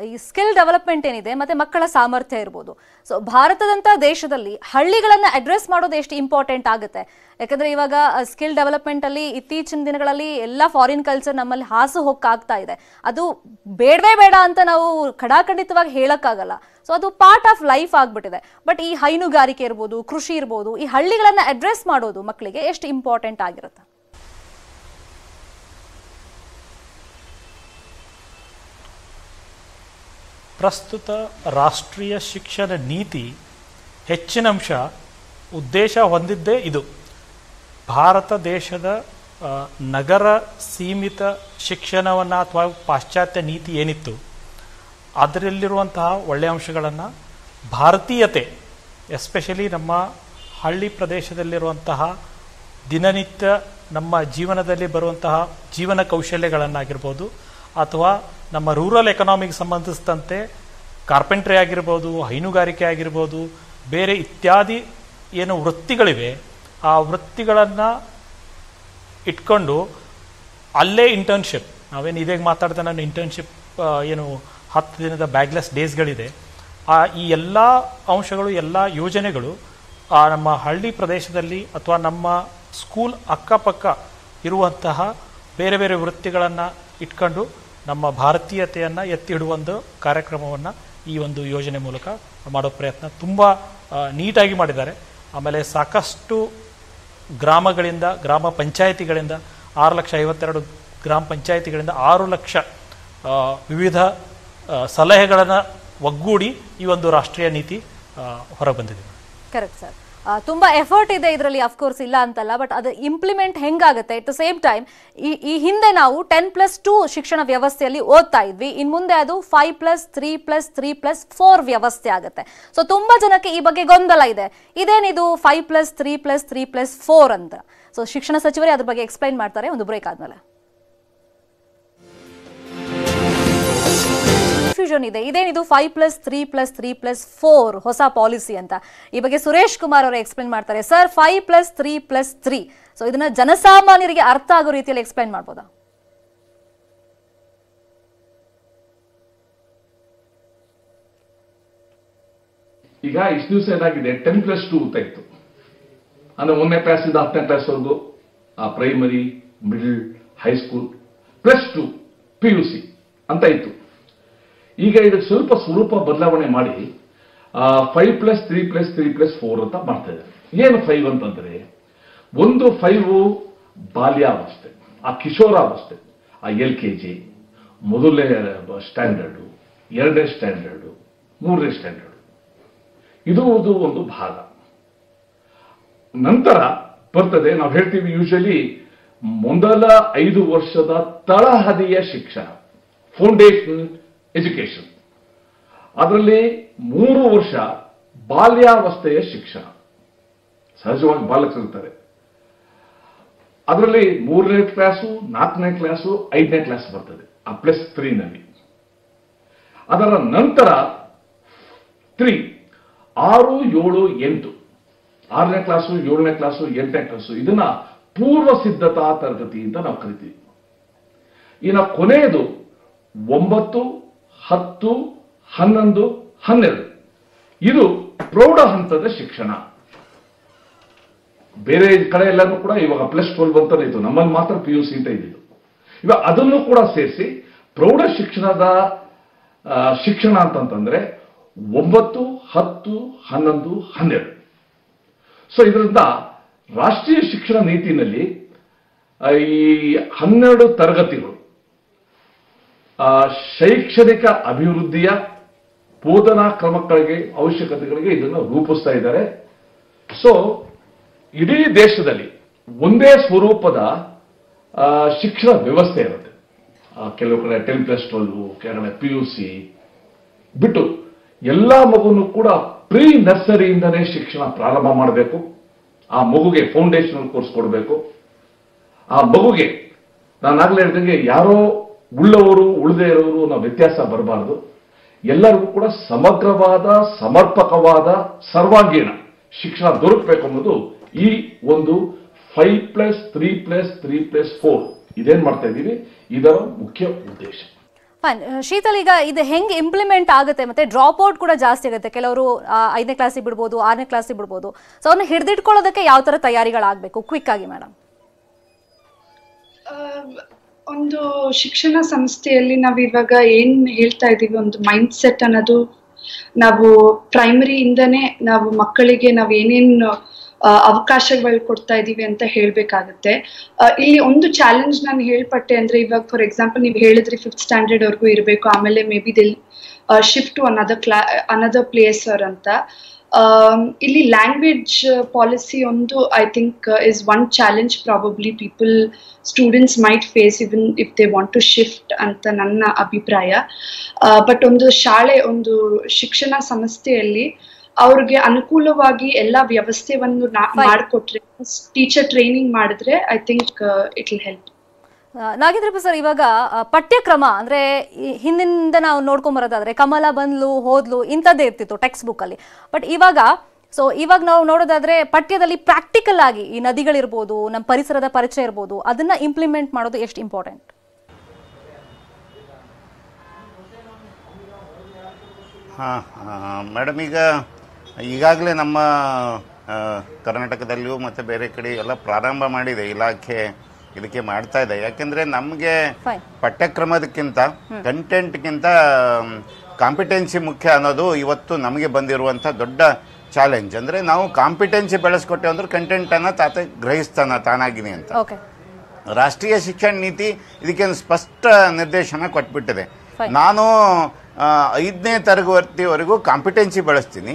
S1: ಈ ಸ್ಕಿಲ್ ಡೆವಲಪ್ಮೆಂಟ್ ಏನಿದೆ ಮತ್ತೆ ಮಕ್ಕಳ ಸಾಮರ್ಥ್ಯ ಇರ್ಬೋದು, ಸೊ ಭಾರತದಂತ ದೇಶದಲ್ಲಿ ಹಳ್ಳಿಗಳನ್ನ ಅಡ್ರೆಸ್ ಮಾಡೋದು ಎಷ್ಟು ಇಂಪಾರ್ಟೆಂಟ್ ಆಗುತ್ತೆ? ಯಾಕಂದ್ರೆ ಇವಾಗ ಸ್ಕಿಲ್ ಡೆವಲಪ್ಮೆಂಟ್ ಅಲ್ಲಿ ಇತ್ತೀಚಿನ ದಿನಗಳಲ್ಲಿ ಎಲ್ಲ ಫಾರಿನ್ ಕಲ್ಚರ್ ನಮ್ಮಲ್ಲಿ ಹಾಸು ಹೊಕ್ಕಾಗ್ತಾ ಇದೆ. ಅದು ಬೇಡವೇ ಬೇಡ ಅಂತ ನಾವು ಖಡಾಖಂಡಿತವಾಗಿ ಹೇಳಕ್ಕಾಗಲ್ಲ. ಸೊ ಅದು ಪಾರ್ಟ್ ಆಫ್ ಲೈಫ್ ಆಗ್ಬಿಟ್ಟಿದೆ. ಬಟ್ ಈ ಹೈನುಗಾರಿಕೆ ಇರ್ಬೋದು, ಕೃಷಿ ಇರ್ಬೋದು, ಈ ಹಳ್ಳಿಗಳನ್ನ ಅಡ್ರೆಸ್ ಮಾಡೋದು ಮಕ್ಕಳಿಗೆ ಎಷ್ಟು ಇಂಪಾರ್ಟೆಂಟ್ ಆಗಿರುತ್ತೆ?
S5: ಪ್ರಸ್ತುತ ರಾಷ್ಟ್ರೀಯ ಶಿಕ್ಷಣ ನೀತಿ ಹೆಚ್ಚಿನ ಅಂಶ ಉದ್ದೇಶ ಹೊಂದಿದ್ದೇ ಇದು. ಭಾರತ ದೇಶದ ನಗರ ಸೀಮಿತ ಶಿಕ್ಷಣವನ್ನು ಅಥವಾ ಪಾಶ್ಚಾತ್ಯ ನೀತಿ ಏನಿತ್ತು ಅದರಲ್ಲಿರುವಂತಹ ಒಳ್ಳೆಯ ಅಂಶಗಳನ್ನು ಭಾರತೀಯತೆ, ಎಸ್ಪೆಷಲಿ ನಮ್ಮ ಹಳ್ಳಿ ಪ್ರದೇಶದಲ್ಲಿರುವಂತಹ ದಿನನಿತ್ಯ ನಮ್ಮ ಜೀವನದಲ್ಲಿ ಬರುವಂತಹ ಜೀವನ ಕೌಶಲ್ಯಗಳನ್ನಾಗಿರ್ಬೋದು, ಅಥವಾ ನಮ್ಮ ರೂರಲ್ ಎಕನಾಮಿಗೆ ಸಂಬಂಧಿಸಿದಂತೆ ಕಾರ್ಪೆಂಟ್ರಿ ಆಗಿರ್ಬೋದು, ಹೈನುಗಾರಿಕೆ ಆಗಿರ್ಬೋದು, ಬೇರೆ ಇತ್ಯಾದಿ ಏನು ವೃತ್ತಿಗಳಿವೆ ಆ ವೃತ್ತಿಗಳನ್ನು ಇಟ್ಕೊಂಡು ಅಲ್ಲೇ ಇಂಟರ್ನ್ಶಿಪ್, ನಾವೇನು ಇದೇಗ ಮಾತಾಡ್ದೆ ನಾನು ಇಂಟರ್ನ್ಶಿಪ್ ಏನು 10 ದಿನದ ಬ್ಯಾಗ್ಲೆಸ್ ಡೇಸ್ಗಳಿದೆ, ಈ ಎಲ್ಲ ಅಂಶಗಳು, ಎಲ್ಲ ಯೋಜನೆಗಳು ನಮ್ಮ ಹಳ್ಳಿ ಪ್ರದೇಶದಲ್ಲಿ ಅಥವಾ ನಮ್ಮ ಸ್ಕೂಲ್ ಅಕ್ಕಪಕ್ಕ ಇರುವಂತಹ ಬೇರೆ ಬೇರೆ ವೃತ್ತಿಗಳನ್ನು ಇಟ್ಕೊಂಡು ನಮ್ಮ ಭಾರತೀಯತೆಯನ್ನು ಎತ್ತಿ ಹಿಡುವ ಒಂದು ಕಾರ್ಯಕ್ರಮವನ್ನು ಈ ಒಂದು ಯೋಜನೆ ಮೂಲಕ ಮಾಡೋ ಪ್ರಯತ್ನ ತುಂಬ ನೀಟಾಗಿ ಮಾಡಿದ್ದಾರೆ. ಆಮೇಲೆ ಸಾಕಷ್ಟು ಗ್ರಾಮಗಳಿಂದ, ಗ್ರಾಮ ಪಂಚಾಯಿತಿಗಳಿಂದ 6,52,000 ಗ್ರಾಮ ಪಂಚಾಯಿತಿಗಳಿಂದ 6 ಲಕ್ಷ ವಿವಿಧ ಸಲಹೆಗಳನ್ನು ಒಗ್ಗೂಡಿ ಈ ಒಂದು ರಾಷ್ಟ್ರೀಯ ನೀತಿ ಹೊರಬಂದಿದೆ.
S1: Correct sir. ತುಂಬಾ ಎಫರ್ಟ್ ಇದೆ ಇದರಲ್ಲಿ, ಅಫ್ಕೋರ್ಸ್ ಇಲ್ಲ ಅಂತಲ್ಲ. ಬಟ್ ಅದು ಇಂಪ್ಲಿಮೆಂಟ್ ಹೆಂಗಾಗುತ್ತೆ? ಎಟ್ ದ ಸೇಮ್ ಟೈಮ್ ಈ ಹಿಂದೆ ನಾವು 10+2 ಶಿಕ್ಷಣ ವ್ಯವಸ್ಥೆಯಲ್ಲಿ ಓದ್ತಾ ಇದ್ವಿ. ಇನ್ ಮುಂದೆ ಅದು 5+3+3+4 ವ್ಯವಸ್ಥೆ ಆಗುತ್ತೆ. ಸೊ ತುಂಬಾ ಜನಕ್ಕೆ ಈ ಬಗ್ಗೆ ಗೊಂದಲ ಇದೆ, ಇದೇನಿದು 5+3+3+4 ಅಂತ. ಸೊ ಶಿಕ್ಷಣ ಸಚಿವರೇ ಅದ್ರ ಬಗ್ಗೆ ಎಕ್ಸ್ಪ್ಲೈನ್ ಮಾಡ್ತಾರೆ ಒಂದು ಬ್ರೇಕ್ ಆದ್ಮೇಲೆ. ಕನ್ಫ್ಯೂಷನ್ ಇದೆ, ಇದೇನಿದು 5+3+3+4 ಹೊಸ ಪಾಲಿಸಿ ಅಂತ. ಈ ಬಗ್ಗೆ ಸುರೇಶ್ ಕುಮಾರ್ ಅವರು ಎಕ್ಸ್ಪ್ಲೈನ್ ಮಾಡ್ತಾರೆ. ಸರ್, 5+3+3, ಸೊ ಇದನ್ನ ಜನಸಾಮಾನ್ಯರಿಗೆ ಅರ್ಥ ಆಗೋ ರೀತಿಯಲ್ಲಿ ಎಕ್ಸ್ಪ್ಲೈನ್ ಮಾಡ್ಬೋದಾ?
S2: ಈಗ ಇಷ್ಟು ದಿವಸ ಏನಾಗಿದೆ, 10+2 ಅಂತ ಇತ್ತು. ಅಂದ್ರೆ 1ನೇ ಕ್ಲಾಸಿಂದ 10ನೇ ಕ್ಲಾಸ್ವರೆಗೂ ಪ್ರೈಮರಿ, ಮಿಡಲ್, ಹೈಸ್ಕೂಲ್, +2 PUC ಅಂತ ಇತ್ತು. ಈಗ ಇದಕ್ಕೆ ಸ್ವಲ್ಪ ಸ್ವರೂಪ ಬದಲಾವಣೆ ಮಾಡಿ 5+3+3+4 ಅಂತ ಮಾಡ್ತಾ ಇದ್ದಾರೆ. ಏನು 5 ಅಂತಂದ್ರೆ, ಒಂದು 5 ಬಾಲ್ಯಾವಸ್ಥೆ, ಆ ಕಿಶೋರಾವಸ್ಥೆ, ಆ LKG, ಮೊದಲನೇ ಸ್ಟ್ಯಾಂಡರ್ಡು, 2ನೇ ಸ್ಟ್ಯಾಂಡರ್ಡು, 3ನೇ ಸ್ಟ್ಯಾಂಡರ್ಡು, ಇದು ಒಂದು ಭಾಗ. ನಂತರ ಬರ್ತದೆ, ನಾವು ಹೇಳ್ತೀವಿ ಯೂಶಲಿ ಮೊದಲ 5 ವರ್ಷದ ತಳಹದಿಯ ಶಿಕ್ಷಣ, ಫೌಂಡೇಶನ್ ಎಜುಕೇಶನ್. ಅದರಲ್ಲಿ 3 ವರ್ಷ ಬಾಲ್ಯಾವಸ್ಥೆಯ ಶಿಕ್ಷಣ, ಸಹಜವಾಗಿ ಬಾಲಕರಿರ್ತಾರೆ. ಅದರಲ್ಲಿ 3ನೇ ಕ್ಲಾಸು, 4ನೇ ಕ್ಲಾಸು, 5ನೇ ಕ್ಲಾಸ್ ಬರ್ತದೆ ಆ +3ನಲ್ಲಿ. ಅದರ ನಂತರ 3, 6, 7, 8, 6ನೇ ಕ್ಲಾಸು, 7ನೇ ಕ್ಲಾಸು, 8ನೇ ಕ್ಲಾಸು, ಇದನ್ನ ಪೂರ್ವ ಸಿದ್ಧತಾ ತರಗತಿ ಅಂತ ನಾವು ಕರಿತೀವಿ. ಇನ್ನು ಕೊನೆಯದು 9, 10, 11, 12, ಇದು ಪ್ರೌಢ ಹಂತದ ಶಿಕ್ಷಣ. ಬೇರೆ ಕಡೆ ಎಲ್ಲರೂ ಕೂಡ ಇವಾಗ +12 ಅಂತಾನೆ ಇತ್ತು, ನಮ್ಮಲ್ಲಿ ಮಾತ್ರ PUC ಅಂತ ಇದ್ದಿದ್ದು. ಇವಾಗ ಅದನ್ನು ಕೂಡ ಸೇರಿಸಿ ಪ್ರೌಢ ಶಿಕ್ಷಣದ ಶಿಕ್ಷಣ ಅಂತಂತಂದ್ರೆ 9, 10, 11, 12. ಸೊ ಇದರಿಂದ ರಾಷ್ಟ್ರೀಯ ಶಿಕ್ಷಣ ನೀತಿನಲ್ಲಿ ಈ 12 ತರಗತಿಗಳು ಶೈಕ್ಷಣಿಕ ಅಭಿವೃದ್ಧಿಯ ಬೋಧನಾ ಕ್ರಮಗಳಿಗೆ ಅವಶ್ಯಕತೆಗಳಿಗೆ ಇದನ್ನು ರೂಪಿಸ್ತಾ ಇದ್ದಾರೆ. ಸೊ ಇಡೀ ದೇಶದಲ್ಲಿ ಒಂದೇ ಸ್ವರೂಪದ ಶಿಕ್ಷಣ ವ್ಯವಸ್ಥೆ ಇರುತ್ತೆ. ಕೆಲವು ಕಡೆ 10+12, ಕೆಲವು ಕಡೆ PUC ಬಿಟ್ಟು ಎಲ್ಲ ಮಗುನು ಕೂಡ ಪ್ರೀ ನರ್ಸರಿಯಿಂದನೇ ಶಿಕ್ಷಣ ಪ್ರಾರಂಭ ಮಾಡಬೇಕು. ಆ ಮಗುಗೆ ಫೌಂಡೇಶನಲ್ ಕೋರ್ಸ್ ಕೊಡಬೇಕು. ಆ ಮಗುಗೆ ನಾನಾಗಲೇ ಹೇಳಿದಂಗೆ ಯಾರೋ ಉಳ್ಳವರು ಉಳಿದೇ ಇರೋರು ಅನ್ನೋ ವ್ಯತ್ಯಾಸ ಬರಬಾರದು. ಎಲ್ಲರಿಗೂ ಕೂಡ ಸಮಗ್ರವಾದ, ಸಮರ್ಪಕವಾದ, ಸರ್ವಾಂಗೀಣ ಶಿಕ್ಷಣ ದೊರಕಬೇಕು ಅನ್ನೋದು ಈ ಒಂದು 5+3+3+4 ಇದೇನ್ ಮಾಡ್ತಾ ಇದ್ದೀವಿ, ಇದರ ಮುಖ್ಯ ಉದ್ದೇಶ.
S1: ಫೈನ್. ಶೀತಲ್, ಈಗ ಇದು ಹೆಂಗೆ ಇಂಪ್ಲಿಮೆಂಟ್ ಆಗುತ್ತೆ? ಮತ್ತೆ ಡ್ರಾಪ್ ಔಟ್ ಕೂಡ ಜಾಸ್ತಿ ಆಗುತ್ತೆ. ಕೆಲವರು 5ನೇ ಕ್ಲಾಸಿಗೆ ಬಿಡ್ಬೋದು, 6ನೇ ಕ್ಲಾಸಿಗೆ ಬಿಡ್ಬೋದು. ಸೊ ಅವ್ರನ್ನ ಹಿಡಿದಿಟ್ಕೊಳ್ಳೋದಕ್ಕೆ ಯಾವ ತರ ತಯಾರಿಗಳಾಗಬೇಕು? ಕ್ವಿಕ್ ಆಗಿ ಮೇಡಮ್.
S3: ಒಂದು ಶಿಕ್ಷಣ ಸಂಸ್ಥೆಯಲ್ಲಿ ನಾವು ಇವಾಗ ಏನ್ ಹೇಳ್ತಾ ಇದೀವಿ, ಒಂದು ಮೈಂಡ್ ಸೆಟ್ ಅನ್ನೋದು ನಾವು ಪ್ರೈಮರಿಯಿಂದನೇ ನಾವು ಮಕ್ಕಳಿಗೆ ನಾವು ಏನೇನು ಅವಕಾಶಗಳು ಕೊಡ್ತಾ ಇದೀವಿ ಅಂತ ಹೇಳ್ಬೇಕಾಗತ್ತೆ. ಇಲ್ಲಿ ಒಂದು ಚಾಲೆಂಜ್ ನಾನು ಹೇಳ್ಪಟ್ಟೆ ಅಂದ್ರೆ, ಇವಾಗ ಫಾರ್ ಎಕ್ಸಾಂಪಲ್ ನೀವು ಹೇಳಿದ್ರಿ 5th ಸ್ಟ್ಯಾಂಡರ್ಡ್ ವರ್ಗೂ ಇರಬೇಕು, ಆಮೇಲೆ maybe they'll shift to another place ಅಂತ. ಇಲ್ಲಿ ಲ್ಯಾಂಗ್ವೇಜ್ ಪಾಲಿಸಿ ಒಂದು I think is one challenge probably students might face even if they want to shift ಅಂತ ನನ್ನ ಅಭಿಪ್ರಾಯ. ಬಟ್ ಒಂದು ಶಾಲೆ, ಒಂದು ಶಿಕ್ಷಣ ಸಂಸ್ಥೆಯಲ್ಲಿ ಅವ್ರಿಗೆ ಅನುಕೂಲವಾಗಿ ಎಲ್ಲ ವ್ಯವಸ್ಥೆಯನ್ನು ಮಾಡಿಕೊಟ್ರೆ, ಟೀಚರ್ ಟ್ರೈನಿಂಗ್ ಮಾಡಿದ್ರೆ I think it will help.
S1: Nagendrappa sir, ಇವಾಗ ಪಠ್ಯಕ್ರಮ ಅಂದ್ರೆ ಹಿಂದಿಂದ ನಾವು ನೋಡ್ಕೊಂಡ್ ಬರೋದಾದ್ರೆ ಕಮಲ ಬಂದ್ಲು ಹೋದ್ಲು ಇಂಥದ್ದೇ ಇರ್ತಿತ್ತು ಟೆಕ್ಸ್ಟ್ ಬುಕ್ ಅಲ್ಲಿ. ಬಟ್ ಇವಾಗ ನಾವು ನೋಡೋದಾದ್ರೆ ಪಠ್ಯದಲ್ಲಿ ಪ್ರಾಕ್ಟಿಕಲ್ ಆಗಿ ಈ ನದಿಗಳಿರ್ಬೋದು, ನಮ್ಮ ಪರಿಸರದ ಪರಿಚಯ ಇರ್ಬೋದು, ಅದನ್ನ ಇಂಪ್ಲಿಮೆಂಟ್ ಮಾಡೋದು ಎಷ್ಟು ಇಂಪಾರ್ಟೆಂಟ್?
S4: ಮೇಡಮ್, ಈಗಾಗಲೇ ನಮ್ಮ ಕರ್ನಾಟಕದಲ್ಲಿಯೂ ಮತ್ತು ಬೇರೆ ಕಡೆ ಎಲ್ಲ ಪ್ರಾರಂಭ ಮಾಡಿದೆ ಇಲಾಖೆ, ಇದಕ್ಕೆ ಮಾಡ್ತಾ ಇದೆ. ಯಾಕೆಂದರೆ ನಮಗೆ ಪಠ್ಯಕ್ರಮದಕ್ಕಿಂತ ಕಂಟೆಂಟ್ಗಿಂತ ಕಾಂಪಿಟೆನ್ಸಿ ಮುಖ್ಯ ಅನ್ನೋದು ಇವತ್ತು ನಮಗೆ ಬಂದಿರುವಂಥ ದೊಡ್ಡ ಚಾಲೆಂಜ್. ಅಂದರೆ ನಾವು ಕಾಂಪಿಟೆನ್ಸಿ ಬೆಳೆಸ್ಕೊಟ್ಟೆ ಅಂದ್ರೆ ಕಂಟೆಂಟನ್ನು ಗ್ರಹಿಸ್ತಾನ ತಾನಾಗಿನಿ ಅಂತ. ರಾಷ್ಟ್ರೀಯ ಶಿಕ್ಷಣ ನೀತಿ ಇದಕ್ಕೆ ಸ್ಪಷ್ಟ ನಿರ್ದೇಶನ ಕೊಟ್ಬಿಟ್ಟಿದೆ. ನಾನು 5ನೇ ತರಗತಿವರೆಗೂ ಕಾಂಪಿಟೆನ್ಸಿ ಬೆಳೆಸ್ತೀನಿ,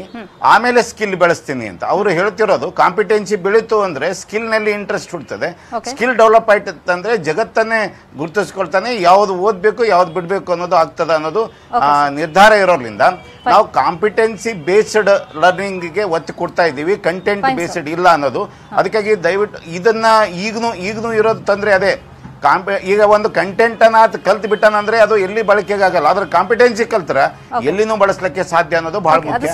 S4: ಆಮೇಲೆ ಸ್ಕಿಲ್ ಬೆಳೆಸ್ತೀನಿ ಅಂತ. ಅವರು ಹೇಳ್ತಿರೋದು ಕಾಂಪಿಟೆನ್ಸಿ ಬೆಳೀತು ಅಂದ್ರೆ ಸ್ಕಿಲ್ನಲ್ಲಿ ಇಂಟ್ರೆಸ್ಟ್ ಹುಡ್ತದೆ, ಸ್ಕಿಲ್ ಡೆವಲಪ್ ಆಯ್ತಂದ್ರೆ ಜಗತ್ತನ್ನೇ ಗುರುತಿಸ್ಕೊಳ್ತಾನೆ, ಯಾವ್ದು ಓದ್ಬೇಕು ಯಾವ್ದು ಬಿಡ್ಬೇಕು ಅನ್ನೋದು ಆಗ್ತದೆ ಅನ್ನೋದು ನಿರ್ಧಾರ ಇರೋದ್ರಿಂದ ನಾವು ಕಾಂಪಿಟೆನ್ಸಿ ಬೇಸ್ಡ್ ಲರ್ನಿಂಗ್ಗೆ ಒತ್ತು ಕೊಡ್ತಾ ಇದ್ದೀವಿ, ಕಂಟೆಂಟ್ ಬೇಸ್ಡ್ ಇಲ್ಲ ಅನ್ನೋದು. ಅದಕ್ಕಾಗಿ ದಯವಿಟ್ಟು ಇದನ್ನ ಈಗನೂ ಇರೋದು ತಂದ್ರೆ ಅದೇ ಈಗ ಒಂದು ಕಂಟೆಂಟ್ ಅನ್ನ ಕಲ್ತ್ ಬಿಟ್ಟಾನಂದ್ರೆ ಅದು ಎಲ್ಲಿ ಬಳಕೆಗೆ ಆಗಲ್ಲ. ಆದ್ರೆ ಕಾಂಪಿಟೆನ್ಸಿ ಕಲ್ತ್ರ ಎಲ್ಲಿನೂ ಬಳಸಲಿಕ್ಕೆ ಸಾಧ್ಯ ಅನ್ನೋದು ಬಹಳ ಮುಖ್ಯ.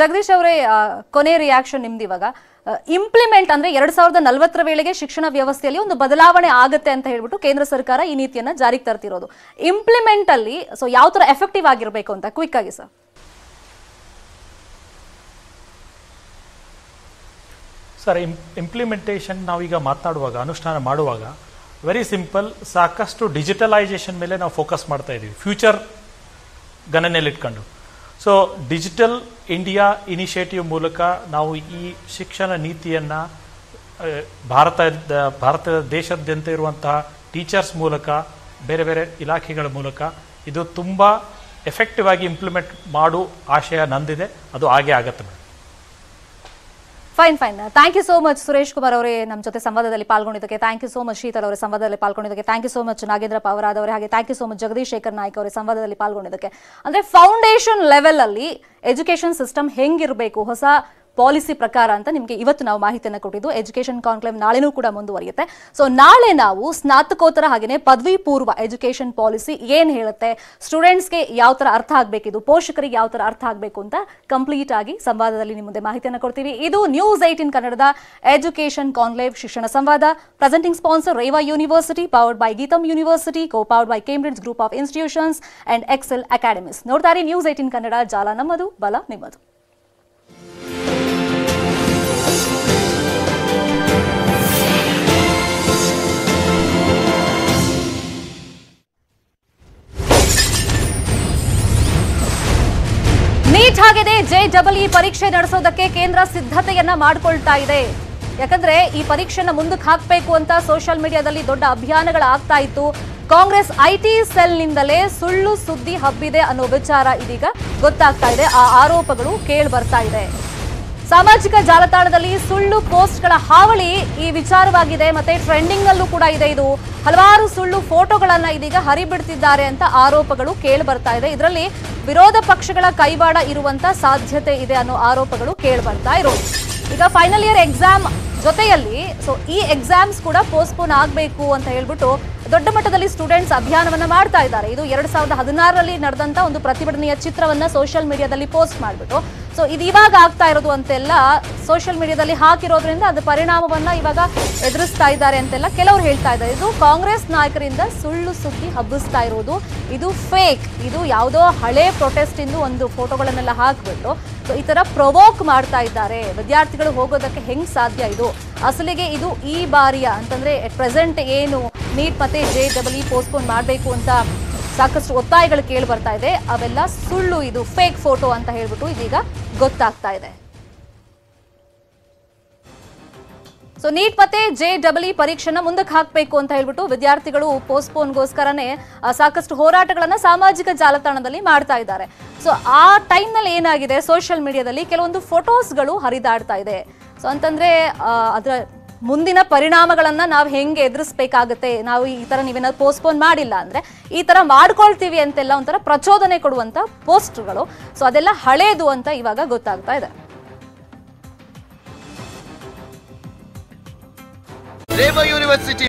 S1: ಜಗದೀಶ್ ಅವರೇ, ಕೊನೆ ರಿಯಾಕ್ಷನ್ ನಿಮ್ದು. ಇವಾಗ ಇಂಪ್ಲಿಮೆಂಟ್ ಅಂದ್ರೆ 2040 ವೇಳೆಗೆ ಶಿಕ್ಷಣ ವ್ಯವಸ್ಥೆಯಲ್ಲಿ ಒಂದು ಬದಲಾವಣೆ ಆಗುತ್ತೆ ಅಂತ ಹೇಳ್ಬಿಟ್ಟು ಕೇಂದ್ರ ಸರ್ಕಾರ ಈ ನೀತಿಯನ್ನ ಜಾರಿಗೆ ತರ್ತಿರೋದು. ಇಂಪ್ಲಿಮೆಂಟ್ ಅಲ್ಲಿ ಸೊ ಯಾವ ತರ ಎಫೆಕ್ಟಿವ್ ಆಗಿರ್ಬೇಕು ಅಂತ ಕ್ವಿಕ್ ಆಗಿ ಸರ್.
S5: ಸರ್, ಇಂಪ್ಲಿಮೆಂಟೇಷನ್ ನಾವೀಗ ಮಾತನಾಡುವಾಗ, ಅನುಷ್ಠಾನ ಮಾಡುವಾಗ ವೆರಿ ಸಿಂಪಲ್, ಸಾಕಷ್ಟು ಡಿಜಿಟಲೈಸೇಷನ್ ಮೇಲೆ ನಾವು ಫೋಕಸ್ ಮಾಡ್ತಾ ಇದ್ದೀವಿ, ಫ್ಯೂಚರ್ ಗಣನೆಯಲ್ಲಿಟ್ಕೊಂಡು. ಸೊ ಡಿಜಿಟಲ್ ಇಂಡಿಯಾ ಇನಿಷಿಯೇಟಿವ್ ಮೂಲಕ ನಾವು ಈ ಶಿಕ್ಷಣ ನೀತಿಯನ್ನು ಭಾರತದ ದೇಶಾದ್ಯಂತ ಇರುವಂತಹ ಟೀಚರ್ಸ್ ಮೂಲಕ, ಬೇರೆ ಬೇರೆ ಇಲಾಖೆಗಳ ಮೂಲಕ ಇದು ತುಂಬ ಎಫೆಕ್ಟಿವ್ ಆಗಿ ಇಂಪ್ಲಿಮೆಂಟ್ ಮಾಡೋ ಆಶಯ ನಂದಿದೆ. ಅದು ಹಾಗೆ ಆಗತ್ತೆ madam.
S1: Fine. Thank you so much Suresh Kumar ಅವರೇ ನಮ್ಮ ಜೊತೆ ಸಂವಾದದಲ್ಲಿ ಪಾಲ್ಗೊಂಡಿದ್ದಕ್ಕೆ. Thank you so much Sheetal ಅವರೇ ಸಂವಾದದಲ್ಲಿ ಪಾಲ್ಗೊಂಡಿದ್ದಕ್ಕೆ. Thank you so much Nagendrappa ಅವರಾದವರೇ. ಹಾಗೆ thank you so much Jagadish Shekhar Naik ಅವರೇ ಸಂವಾದದಲ್ಲಿ ಪಾಲ್ಗೊಂಡಿದ್ದಕ್ಕೆ. ಅಂದ್ರೆ ಫೌಂಡೇಶನ್ ಲೆವೆಲ್ ಅಲ್ಲಿ ಎಜುಕೇಶನ್ ಸಿಸ್ಟಮ್ ಹೆಂಗಿರಬೇಕು ಹೊಸ ಪಾಲಿಸಿ ಪ್ರಕಾರ ಅಂತ ನಿಮಗೆ ಇವತ್ತು ನಾವು ಮಾಹಿತಿಯನ್ನು ಕೊಟ್ಟಿದ್ದು. ಎಜುಕೇಶನ್ ಕಾನ್ಕ್ಲೇವ್ ನಾಳೆನೂ ಕೂಡ ಮುಂದುವರಿಯುತ್ತೆ. ಸೊ ನಾಳೆ ನಾವು ಸ್ನಾತಕೋತ್ತರ ಹಾಗೆಯೇ ಪದವಿ ಪೂರ್ವ ಎಜುಕೇಶನ್ ಪಾಲಿಸಿ ಏನ್ ಹೇಳುತ್ತೆ, ಸ್ಟೂಡೆಂಟ್ಸ್ಗೆ ಯಾವ ತರ ಅರ್ಥ ಆಗಬೇಕಿದು, ಪೋಷಕರಿಗೆ ಯಾವ ತರ ಅರ್ಥ ಆಗಬೇಕು ಅಂತ ಕಂಪ್ಲೀಟ್ ಆಗಿ ಸಂವಾದದಲ್ಲಿ ನಿಮ್ಮ ಮುಂದೆ ಮಾಹಿತಿಯನ್ನು ಕೊಡ್ತೀವಿ. ಇದು ನ್ಯೂಸ್ 18 ಕನ್ನಡದ ಎಜುಕೇಶನ್ ಕಾನ್ಕ್ಲೇವ್ ಶಿಕ್ಷಣ ಸಂವಾದ. Presenting sponsor Reva university, powered by Gitam University, co powered by Cambridge group of institutions and Excel Academies. ನೋಡ್ತಾರೆ ನ್ಯೂಸ್ 18 ಕನ್ನಡ, ಜಾಲ ನಮ್ಮದು, ಬಲ ನಿಮ್ಮದು. JEE ಪರೀಕ್ಷೆ ನಡೆಸೋದಕ್ಕೆ ಕೇಂದ್ರ ಸಿದ್ಧತೆಯನ್ನ ಮಾಡಿಕೊಳ್ತಾ ಇದೆ. ಯಾಕಂದ್ರೆ ಈ ಪರೀಕ್ಷೆನ ಮುಂದಕ್ಕೆ ಹಾಕಬೇಕು ಅಂತ ಸೋಷಿಯಲ್ ಮೀಡಿಯಾದಲ್ಲಿ ದೊಡ್ಡ ಅಭಿಯಾನಗಳಾಗ್ತಾ ಇತ್ತು. ಕಾಂಗ್ರೆಸ್ ಐಟಿ ಸೆಲ್ನಿಂದಲೇ ಸುಳ್ಳು ಸುದ್ದಿ ಹಬ್ಬಿದೆ ಅನ್ನೋ ವಿಚಾರ ಇದೀಗ ಗೊತ್ತಾಗ್ತಾ ಇದೆ. ಆ ಆರೋಪಗಳು ಕೇಳಿ ಬರ್ತಾ ಇದೆ. ಸಾಮಾಜಿಕ ಜಾಲತಾಣದಲ್ಲಿ ಸುಳ್ಳು ಪೋಸ್ಟ್ಗಳ ಹಾವಳಿ ಈ ವಿಚಾರವಾಗಿದೆ. ಮತ್ತೆ ಟ್ರೆಂಡಿಂಗ್ ಅಲ್ಲೂ ಕೂಡ ಇದೆ. ಇದು ಹಲವಾರು ಸುಳ್ಳು ಫೋಟೋಗಳನ್ನ ಇದೀಗ ಹರಿಬಿಡ್ತಿದ್ದಾರೆ ಅಂತ ಆರೋಪಗಳು ಕೇಳಿ ಬರ್ತಾ ಇದೆ. ಇದರಲ್ಲಿ ವಿರೋಧ ಪಕ್ಷಗಳ ಕೈವಾಡ ಇರುವಂತ ಸಾಧ್ಯತೆ ಇದೆ ಅನ್ನೋ ಆರೋಪಗಳು ಕೇಳಿ ಬರ್ತಾ ಇರೋದು. ಈಗ ಫೈನಲ್ ಇಯರ್ ಎಕ್ಸಾಮ್ ಜೊತೆಯಲ್ಲಿ ಈ ಎಕ್ಸಾಮ್ಸ್ ಕೂಡ ಪೋಸ್ಟ್ಪೋನ್ ಆಗಬೇಕು ಅಂತ ಹೇಳ್ಬಿಟ್ಟು ದೊಡ್ಡ ಮಟ್ಟದಲ್ಲಿ ಸ್ಟೂಡೆಂಟ್ಸ್ ಅಭಿಯಾನವನ್ನ ಮಾಡ್ತಾ ಇದ್ದಾರೆ. ಇದು 2016ರಲ್ಲಿ ನಡೆದಂತ ಒಂದು ಪ್ರತಿಭಟನೆಯ ಚಿತ್ರವನ್ನ ಸೋಷಿಯಲ್ ಮೀಡಿಯಾದಲ್ಲಿ ಪೋಸ್ಟ್ ಮಾಡಿಬಿಟ್ಟು ಇದು ಇವಾಗ ಆಗ್ತಾ ಇರೋದು ಅಂತೆಲ್ಲ ಸೋಷಿಯಲ್ ಮೀಡಿಯಾದಲ್ಲಿ ಹಾಕಿರೋದ್ರಿಂದ ಅದು ಪರಿಣಾಮವನ್ನ ಇವಾಗ ಎದುರಿಸ್ತಾ ಇದ್ದಾರೆ ಅಂತೆಲ್ಲ ಕೆಲವರು ಹೇಳ್ತಾ ಇದ್ದಾರೆ. ಇದು ಕಾಂಗ್ರೆಸ್ ನಾಯಕರಿಂದ ಸುಳ್ಳು ಸುದ್ದಿ ಹಬ್ಬಿಸ್ತಾ ಇರೋದು. ಇದು ಫೇಕ್. ಇದು ಯಾವುದೋ ಹಳೆ ಪ್ರೊಟೆಸ್ಟ್ ಇಂದು ಒಂದು ಫೋಟೋಗಳನ್ನೆಲ್ಲ ಹಾಕ್ಬಿಟ್ಟು ಈ ತರ ಪ್ರೊವೋಕ್ ಮಾಡ್ತಾ ಇದ್ದಾರೆ. ವಿದ್ಯಾರ್ಥಿಗಳು ಹೋಗೋದಕ್ಕೆ ಹೆಂಗ್ ಸಾಧ್ಯ ಇದು? ಅಸಲಿಗೆ ಇದು ಈ ಬಾರಿಯ ಅಂತಂದ್ರೆ ಪ್ರೆಸೆಂಟ್ ಏನು ನೀಟ್ ಮತ್ತೆ JEE ಪೋಸ್ಟ್ಪೋನ್ ಮಾಡಬೇಕು ಅಂತ ಸಾಕಷ್ಟು ಒತ್ತಾಯಗಳು ಕೇಳಿ ಬರ್ತಾ ಇದೆ. ಅವೆಲ್ಲ ಸುಳ್ಳು, ಇದು ಫೇಕ್ ಫೋಟೋ ಅಂತ ಹೇಳ್ಬಿಟ್ಟು ಇದೀಗ ಗೊತ್ತಾಗ್ತಾ ಇದೆ. ನೀಟ್ ಮತ್ತೆ JEE ಪರೀಕ್ಷೆನ ಮುಂದಕ್ಕೆ ಹಾಕಬೇಕು ಅಂತ ಹೇಳ್ಬಿಟ್ಟು ವಿದ್ಯಾರ್ಥಿಗಳು ಪೋಸ್ಟ್ಪೋನ್ಗೋಸ್ಕರನೇ ಸಾಕಷ್ಟು ಹೋರಾಟಗಳನ್ನ ಸಾಮಾಜಿಕ ಜಾಲತಾಣದಲ್ಲಿ ಮಾಡ್ತಾ ಇದ್ದಾರೆ. ಆ ಟೈಮ್ನಲ್ಲಿ ಏನಾಗಿದೆ, ಸೋಷಿಯಲ್ ಮೀಡಿಯಾದಲ್ಲಿ ಕೆಲವೊಂದು ಫೋಟೋಸ್ಗಳು ಹರಿದಾಡ್ತಾ ಇದೆ. ಅಂತಂದ್ರೆ ಅದರ ಮುಂದಿನ ಪರಿಣಾಮಗಳನ್ನ ನಾವು ಹೆಂಗೆ ಎದುರಿಸಬೇಕಾಗುತ್ತೆ, ನಾವು ಈ ತರ ನೀವೇನಾದ್ರು ಪೋಸ್ಟ್ಪೋನ್ ಮಾಡಿಲ್ಲ ಅಂದ್ರೆ ಈ ತರ ಮಾಡ್ಕೊಳ್ತೀವಿ ಅಂತೆಲ್ಲ ಒಂಥರ ಪ್ರಚೋದನೆ ಕೊಡುವಂತ ಪೋಸ್ಟ್ಗಳು. ಅದೆಲ್ಲ ಹಳೇದು ಅಂತ ಇವಾಗ ಗೊತ್ತಾಗ್ತಾ ಇದೆ.
S6: ರೇವಾ ಯೂನಿವರ್ಸಿಟಿ